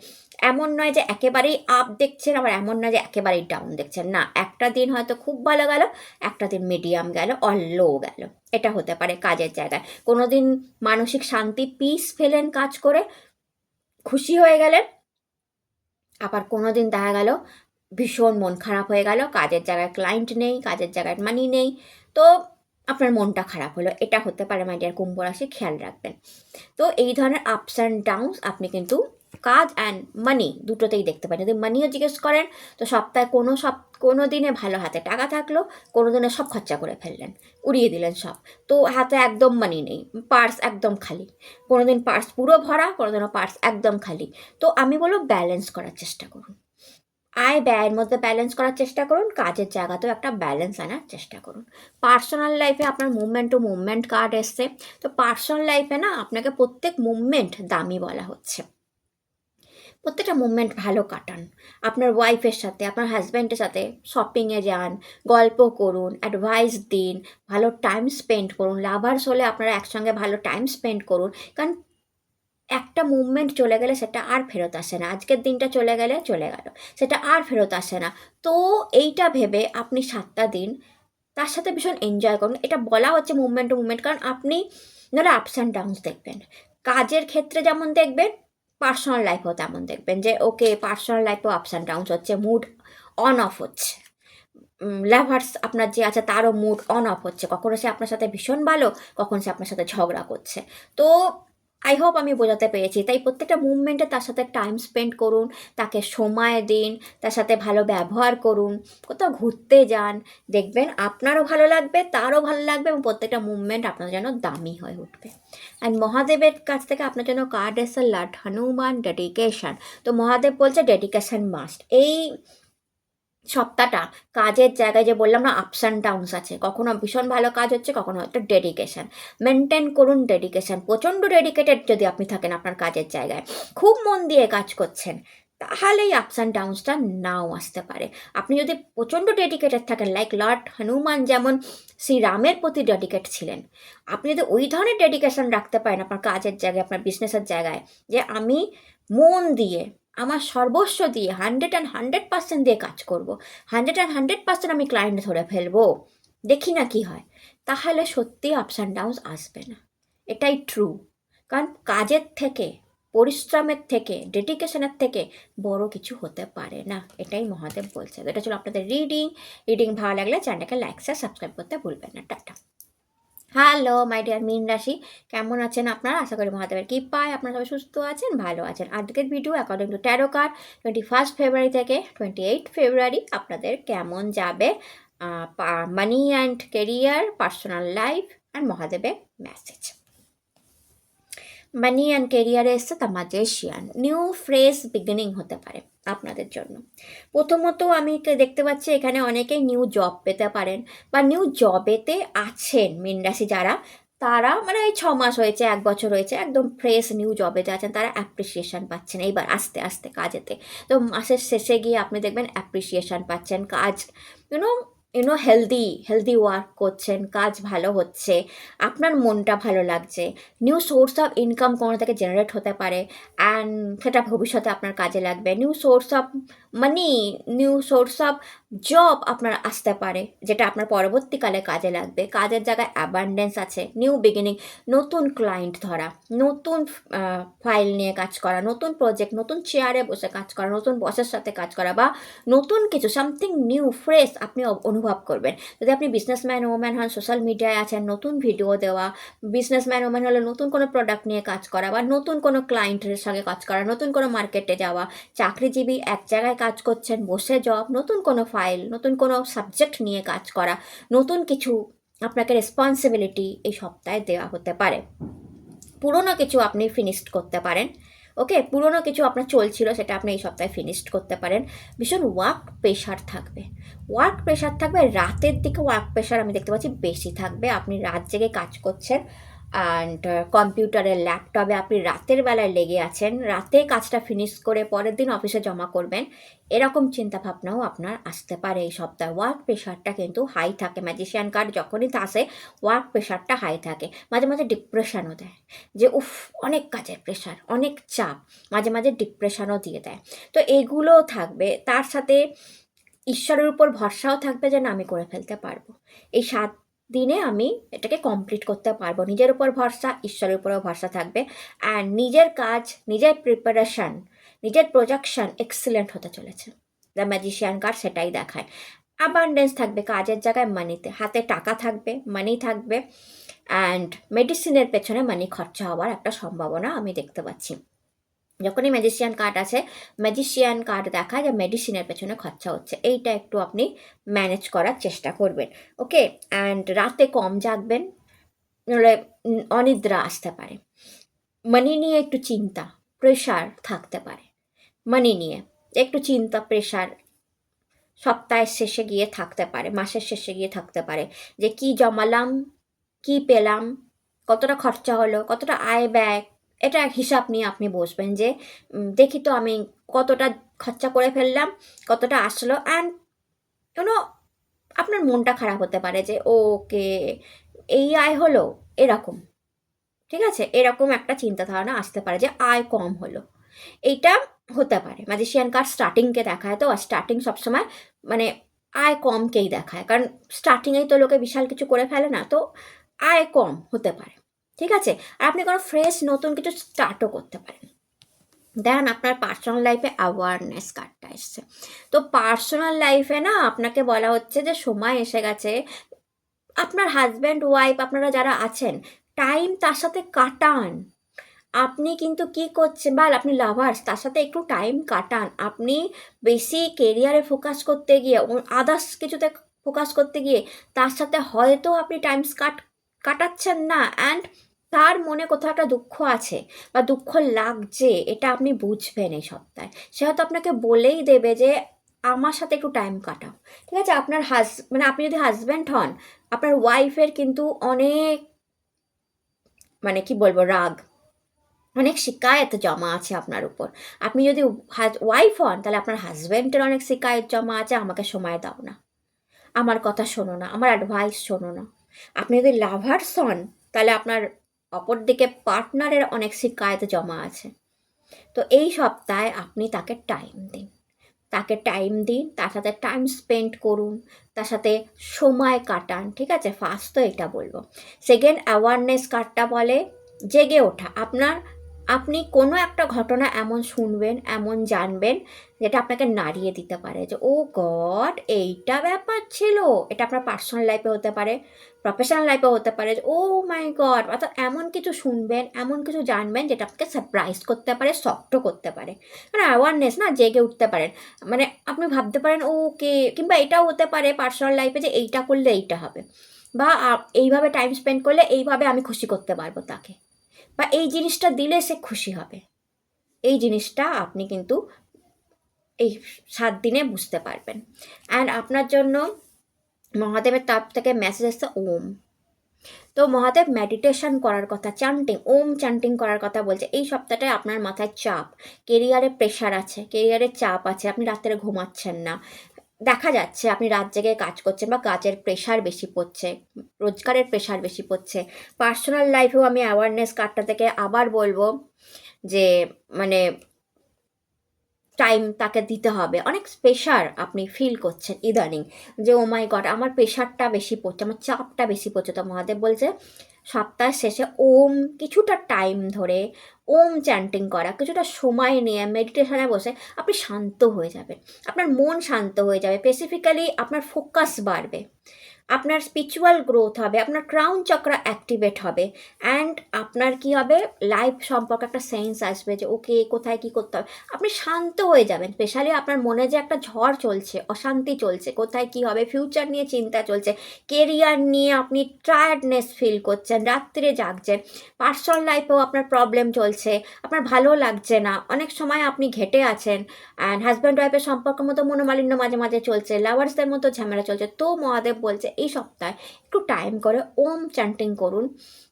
এমন নয় যে একেবারেই আপ দেখছেন, আবার এমন নয় যে একেবারেই ডাউন দেখছেন, না। একটা দিন হয়তো খুব ভালো গেল, একটা দিন মিডিয়াম গেল, অর লো গেল। এটা হতে পারে কাজের জায়গায়। কোনো দিন মানসিক শান্তি, পিস পেলেন কাজ করে, খুশি হয়ে গেলেন। আবার কোনো দিন দেখা গেল ভীষণ মন খারাপ হয়ে গেল, কাজের জায়গায় ক্লায়েন্ট নেই, কাজের জায়গায় মানি নেই, তো আপনার মনটা খারাপ হলো। এটা হতে পারে মাই ডিয়ার কুম্ভ রাশি, খেয়াল রাখবেন। তো এই ধরনের আপস অ্যান্ড ডাউনস আপনি কিন্তু কাজ অ্যান্ড মানি দুটোতেই দেখতে পারেন। যদি মানিও জিজ্ঞেস করেন, তো সপ্তাহে কোনো দিনে ভালো হাতে টাকা থাকলো, কোনো দিনে সব খরচা করে ফেললেন, উড়িয়ে দিলেন সব। তো হাতে একদম মানি নেই, পার্স একদম খালি। কোনো দিন পার্স পুরো ভরা, কোনো দিনও পার্স একদম খালি। তো আমি বলবো ব্যালেন্স করার চেষ্টা করুন, আয় ব্যয়ের মধ্যে ব্যালেন্স করার চেষ্টা করুন, কাজের জায়গাতেও একটা ব্যালেন্স আনার চেষ্টা করুন। পার্সোনাল লাইফে আপনার মুভমেন্ট কার্ড এসছে। তো পার্সোনাল লাইফে না, আপনাকে প্রত্যেক মুভমেন্ট দামি বলা হচ্ছে। প্রত্যেকটা মুভমেন্ট ভালো কাটান, আপনার ওয়াইফের সাথে, আপনার হাজব্যান্ডের সাথে শপিংয়ে যান, গল্প করুন, অ্যাডভাইস দিন, ভালো টাইম স্পেন্ড করুন। লাভার্স হলে আপনারা একসঙ্গে ভালো টাইম স্পেন্ড করুন, কারণ একটা মুভমেন্ট চলে গেলে সেটা আর ফেরত আসে না। আজকের দিনটা চলে গেলে চলে গেল, সেটা আর ফেরত আসে না। তো এইটা ভেবে আপনি 7টা দিন তার সাথে ভীষণ এনজয় করুন। এটা বলা হচ্ছে মুভমেন্ট টু মুভমেন্ট, কারণ আপনি নাহলে আপস অ্যান্ড ডাউনস দেখবেন। কাজের ক্ষেত্রে যেমন দেখবেন, পার্সোনাল লাইফেও তেমন দেখবেন, যে ওকে পার্সোনাল লাইফেও আপস অ্যান্ড ডাউনস হচ্ছে, মুড অন অফ হচ্ছে। লাভার্স আপনার যে আছে তারও মুড অন অফ হচ্ছে, কখনো সে আপনার সাথে ভীষণ ভালো, কখনো সে আপনার সাথে ঝগড়া করছে। তো আই হোপ আমি বোঝাতে পেরেছি। তাই প্রত্যেকটা মুভমেন্টে তার সাথে টাইম স্পেন্ড করুন, তাকে সময় দিন, তার সাথে ভালো ব্যবহার করুন, কোথাও ঘুরতে যান, দেখবেন আপনারও ভালো লাগবে, তারও ভালো লাগবে, এবং প্রত্যেকটা মুভমেন্ট আপনার যেন দামি হয়ে উঠবে। অ্যান্ড মহাদেবের কাছ থেকে আপনার জন্য কার্ড এসে লর্ড হনুমান ডেডিকেশন। তো মহাদেব বলছে ডেডিকেশন মাস্ট। এই সপ্তাহটা কাজের জায়গায়, যে বললাম না আপস অ্যান্ড ডাউনস আছে, কখনো ভীষণ ভালো কাজ হচ্ছে, কখনো একটা ডেডিকেশন মেনটেন করুন। ডেডিকেশন, প্রচণ্ড ডেডিকেটেড যদি আপনি থাকেন আপনার কাজের জায়গায়, খুব মন দিয়ে কাজ করছেন, তাহলেই আপস অ্যান্ড ডাউনসটা নাও আসতে পারে। আপনি যদি প্রচণ্ড ডেডিকেটেড থাকেন, লাইক লর্ড হনুমান যেমন শ্রীরামের প্রতি ডেডিকেট ছিলেন, আপনি যদি ওই ধরনের ডেডিকেশন রাখতে পারেন আপনার কাজের জায়গায়, আপনার বিজনেসের জায়গায়, যে আমি মন দিয়ে, আমার সর্বস্ব দিয়ে 100% দিয়ে কাজ করব, 100% আমি ক্লায়েন্ট ধরে ফেলবো, দেখি না কি হয়, তাহলে সত্যি আপস অ্যান্ড ডাউনস আসবে না। এটাই ট্রু। কারণ কাজের থেকে, পরিশ্রমের থেকে, ডেডিকেশনের থেকে বড় কিছু হতে পারে না, এটাই মহাদেব বলছে। তো এটা ছিল আপনাদের রিডিং ভালো লাগলে চ্যানেলটাকে লাইক শেয়ার সাবস্ক্রাইব করতে ভুলবেন না। টাটা। হ্যালো মাই ডিয়ার মীন রাশি, কেমন আছেন আপনারা? আশা করি মহাদেবের কৃপায় আপনারা সবাই সুস্থ আছেন, ভালো আছেন। আজকের video according to tarot card 21 ফেব্রুয়ারি থেকে 28 ফেব্রুয়ারি আপনাদের কেমন যাবে, মানি and career, personal life and মহাদেবের মেসেজ। মানি অ্যান্ড কেরিয়ারে এসছে the magician. New fresh beginning হতে পারে আপনাদের জন্য। প্রথমত আমি দেখতে পাচ্ছি এখানে অনেকেই নিউ জব পেতে পারেন, বা নিউ জবেতে আছেন মীন রাশি যারা, তারা মানে এই 6 মাস হয়েছে, 1 বছর হয়েছে, একদম ফ্রেশ নিউ জবে আছেন, তারা অ্যাপ্রিসিয়েশন পাচ্ছেন এইবার আস্তে আস্তে কাজেতে। তো মাসের শেষে গিয়ে আপনি দেখবেন অ্যাপ্রিসিয়েশন পাচ্ছেন, কাজ হেলদি ওয়ার্ক করছেন, কাজ ভালো হচ্ছে, আপনার মনটা ভালো লাগছে, নিউ সোর্স অফ ইনকাম কোনো থেকে জেনারেট হতে পারে, অ্যান্ড সেটা ভবিষ্যতে আপনার কাজে লাগবে। New source of money, new source of job আপনার আসতে পারে, যেটা আপনার পরবর্তীকালে কাজে লাগবে। কাজের জায়গায় অ্যাবান্ডেন্স আছে, নিউ বিগিনিং, নতুন ক্লায়েন্ট ধরা, নতুন ফাইল নিয়ে কাজ করা, নতুন প্রজেক্ট, নতুন চেয়ারে বসে কাজ করা, নতুন বসের সাথে কাজ করা, বা নতুন কিছু সামথিং নিউ ফ্রেশ আপনি অনুভব করবেন। যদি আপনি বিজনেসম্যান ওম্যান হন, সোশ্যাল মিডিয়ায় আছেন, নতুন ভিডিও দেওয়া, বিজনেসম্যান ওম্যান হলে নতুন কোনো প্রোডাক্ট নিয়ে কাজ করা, বা নতুন কোনো ক্লায়েন্টের সঙ্গে কাজ করা, নতুন কোনো মার্কেটে যাওয়া, চাকরিজীবী এক জায়গায় কাজ করছেন বসে জব, নতুন কোনো ফাইল, নতুন কোনো সাবজেক্ট নিয়ে কাজ করা, নতুন কিছু আপনাকে রেসপন্সিবিলিটি এই সপ্তাহে দেওয়া হতে পারে। পুরনো কিছু আপনি ফিনিশড করতে পারেন। ওকে, পুরনো কিছু আপনার চলছিল সেটা আপনি এই সপ্তাহে ফিনিশড করতে পারেন। ভীষণ ওয়ার্ক প্রেশার থাকবে, রাতের দিকে ওয়ার্ক প্রেশার আমি দেখতে পাচ্ছি বেশি থাকবে। আপনি রাত জেগে কাজ করছেন, অ্যান্ড কম্পিউটারের ল্যাপটপে আপনি রাতের বেলায় লেগে আছেন, রাতে কাজটা ফিনিশ করে পরের দিন অফিসে জমা করবেন, এরকম চিন্তাভাবনাও আপনার আসতে পারে এই সপ্তাহে। ওয়ার্ক প্রেশারটা কিন্তু হাই থাকে, ম্যাজিশিয়ান কার্ড যখনই আসে ওয়ার্ক প্রেশারটা হাই থাকে। মাঝে মাঝে ডিপ্রেশনও দেয়, যে উফ অনেক কাজের প্রেশার, অনেক চাপ, মাঝে মাঝে ডিপ্রেশনও দিয়ে দেয়। তো এগুলোও থাকবে, তার সাথে ঈশ্বরের উপর ভরসাও থাকবে যে না আমি করে ফেলতে পারবো, এই 7 দিনে আমি এটাকে কমপ্লিট করতে পারবো। নিজের উপর ভরসা, ঈশ্বরের উপরেও ভরসা থাকবে, অ্যান্ড নিজের কাজ, নিজের প্রিপারেশান, নিজের প্রোজেকশন এক্সিলেন্ট হতে চলেছে। দ্য ম্যাজিশিয়ান কার্ড সেটাই দেখায়। অ্যাবান্ডেন্স থাকবে কাজের জায়গায়, মানিতে, হাতে টাকা থাকবে, মানি থাকবে, অ্যান্ড মেডিসিনের পেছনে মানি খরচা হওয়ার একটা সম্ভাবনা আমি দেখতে পাচ্ছি। যখনই ম্যাজিশিয়ান কার্ড আছে, ম্যাজিশিয়ান কার্ড দেখায় যে মেডিসিনের পেছনে খরচা হচ্ছে, এইটা একটু আপনি ম্যানেজ করার চেষ্টা করবেন। ওকে, অ্যান্ড রাতে কম জাগবেন, নাহলে অনিদ্রা আসতে পারে। মানি নিয়ে একটু চিন্তা, প্রেশার থাকতে পারে, মানি নিয়ে একটু চিন্তা, প্রেশার সপ্তাহের শেষে গিয়ে থাকতে পারে, মাসের শেষে গিয়ে থাকতে পারে, যে কি জমালাম, কি পেলাম, কতটা খরচা হলো, কতটা আয় ব্যয়, এটা হিসাব নিয়ে আপনি বসবেন যে দেখি তো আমি কতটা খরচা করে ফেললাম, কতটা আসলো, অ্যান্ড ইউনো আপনার মনটা খারাপ হতে পারে যে ওকে এই আয় হলো, এরকম, ঠিক আছে, এরকম একটা চিন্তা ধারণা আসতে পারে যে আয় কম হলো, এইটা হতে পারে। ম্যাজিশিয়ান কার্ড স্টার্টিংকে দেখায়, তো স্টার্টিং সবসময় মানে আয় কমকেই দেখায়, কারণ স্টার্টিংয়েই তো লোকে বিশাল কিছু করে ফেলে না, তো আয় কম হতে পারে, ঠিক আছে। আর আপনি কোনো ফ্রেশ নতুন কিছু স্টার্টও করতে পারেন। দেখেন আপনার পার্সোনাল লাইফে অ্যাওয়ারনেস কার্ডটা এসছে, তো পার্সোনাল লাইফে না আপনাকে বলা হচ্ছে যে সময় এসে গেছে, আপনার হাজব্যান্ড ওয়াইফ আপনারা যারা আছেন টাইম তার সাথে কাটান। আপনি কিন্তু কি করছেন, বা আপনি লাভার্স, তার সাথে একটু টাইম কাটান। আপনি বেশি কেরিয়ারে ফোকাস করতে গিয়ে, আদার্স কিছুতে ফোকাস করতে গিয়ে তার সাথে হয়তো আপনি টাইম কাটাচ্ছেন না, অ্যান্ড তার মনে কোথাও একটা দুঃখ আছে বা দুঃখ লাগছে, এটা আপনি বুঝবেন এই সপ্তাহে। সে হয়তো আপনাকে বলেই দেবে যে আমার সাথে একটু টাইম কাটাও, ঠিক আছে। আপনার মানে আপনি যদি হাজব্যান্ড হন, আপনার ওয়াইফের কিন্তু অনেক মানে কি বলবো রাগ, অনেক শিকায়ত জমা আছে আপনার উপর। আপনি যদি ওয়াইফ হন তাহলে আপনার হাজব্যান্ডের অনেক শিকায়ত জমা আছে, আমাকে সময় দাও না, আমার কথা শোনো না, আমার অ্যাডভাইস শোনো না। আপনি যদি লাভার্স হন তাহলে আপনার অপর দিকে পার্টনারের অনেক শিকায়ত জমা আছে। তো এই সপ্তাহে আপনি তাকে টাইম দিন, তাকে টাইম দিন, তার সাথে টাইম স্পেন্ড করুন, তার সাথে সময় কাটান, ঠিক আছে? ফার্স্ট তো এটা বলবো। সেকেন্ড, অ্যাওয়ারনেস কার্ডটা বলে জেগে ওঠা। আপনি কোনো একটা ঘটনা এমন শুনবেন, এমন জানবেন, যেটা আপনাকে নাড়িয়ে দিতে পারে যে ও গড, এইটা ব্যাপার ছিল। এটা আপনার পার্সোনাল লাইফে হতে পারে, প্রফেশনাল লাইফে হতে পারে, ও মাই গড। অর্থাৎ এমন কিছু শুনবেন, এমন কিছু জানবেন যেটা আপনাকে সারপ্রাইজ করতে পারে, শকও করতে পারে। মানে অ্যাওয়ারনেস না, জেগে উঠতে পারেন। মানে আপনি ভাবতে পারেন ওকে, কিংবা এটাও হতে পারে পার্সোনাল লাইফে যে এইটা করলে এইটা হবে, বা এইভাবে টাইম স্পেন্ড করলে এইভাবে আমি খুশি করতে পারবো তাকে, বা এই জিনিসটা দিলে সে খুশি হবে। এই জিনিসটা আপনি কিন্তু এই 7 দিনে বুঝতে পারবেন। অ্যান্ড আপনার জন্য মহাদেবের তরফ থেকে মেসেজ এসছে ওম। তো মহাদেব মেডিটেশন করার কথা, চান্টিং, ওম চান্টিং করার কথা বলছে। এই সপ্তাহটায় আপনার মাথায় চাপ, কেরিয়ারে প্রেশার আছে, কেরিয়ারের চাপ আছে, আপনি রাত্রে ঘুমাচ্ছেন না, দেখা যাচ্ছে আপনি রাত জেগে কাজ করছেন বা কাজের প্রেশার বেশি পড়ছে, রোজগারের প্রেশার বেশি পড়ছে। পার্সোনাল লাইফেও আমি অ্যাওয়ারনেস কার্ডটা থেকে আবার বলবো যে মানে টাইম তাকে দিতে হবে। অনেক প্রেশার আপনি ফিল করছেন ইদানিং, যে ও মাই গড আমার প্রেশারটা বেশি পড়ছে, আমার চাপটা বেশি পড়ছে। তো মহাদেব বলছে সপ্তাহের শেষে ওম কিছুটা টাইম ধরে ওম চ্যান্টিং করা, কিছুটা সময় নিয়ে মেডিটেশনে বসে আপনি শান্ত হয়ে যাবেন, আপনার মন শান্ত হয়ে যাবে, স্পেসিফিক্যালি আপনার ফোকাস বাড়বে, আপনার স্পিরিচুয়াল গ্রোথ হবে, আপনার ক্রাউন চক্রা অ্যাক্টিভেট হবে, অ্যান্ড আপনার কি হবে, লাইফ সম্পর্কে একটা সেন্স আসবে যে ওকে কোথায় কী করতে হবে। আপনি শান্ত হয়ে যাবেন। স্পেশালি আপনার মনে যে একটা ঝড় চলছে, অশান্তি চলছে, কোথায় কী হবে, ফিউচার নিয়ে চিন্তা চলছে, কেরিয়ার নিয়ে আপনি টায়ার্ডনেস ফিল করছেন, রাত্রে জাগছেন, পার্সোনাল লাইফেও আপনার প্রবলেম চলছে, আপনার ভালো লাগছে না, অনেক সময় আপনি ঘেটে আছেন, অ্যান্ড হাজব্যান্ড ওয়াইফের সম্পর্কের মতো মনোমালিন্য মাঝে মাঝে চলছে, লাভার্সদের মতো ঝামেলা চলছে। তো মহাদেব বলছে এই সপ্তাহে একটু টাইম করে ওম চ্যান্টিং করুন,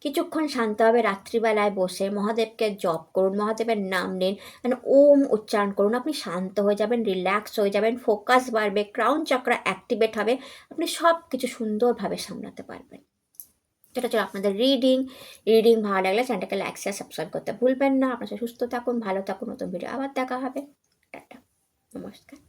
কিছুক্ষণ শান্তভাবে রাত্রিবেলায় বসে মহাদেবকে জপ করুন, মহাদেবের নাম নিন, মানে ওম উচ্চারণ করুন। আপনি শান্ত হয়ে যাবেন, রিল্যাক্স হয়ে যাবেন, ফোকাস বাড়বে, ক্রাউন চক্র অ্যাক্টিভেট হবে, আপনি সব কিছু সুন্দরভাবে সামলাতে পারবেন। যেটা ছিল আপনাদের রিডিং ভালো লাগলে চ্যানেলটাকে লাইক শেয়ার সাবস্ক্রাইব করতে ভুলবেন না। আপনার সুস্থ থাকুন, ভালো থাকুন, নতুন ভিডিও আবার দেখা হবে। টাটা, নমস্কার।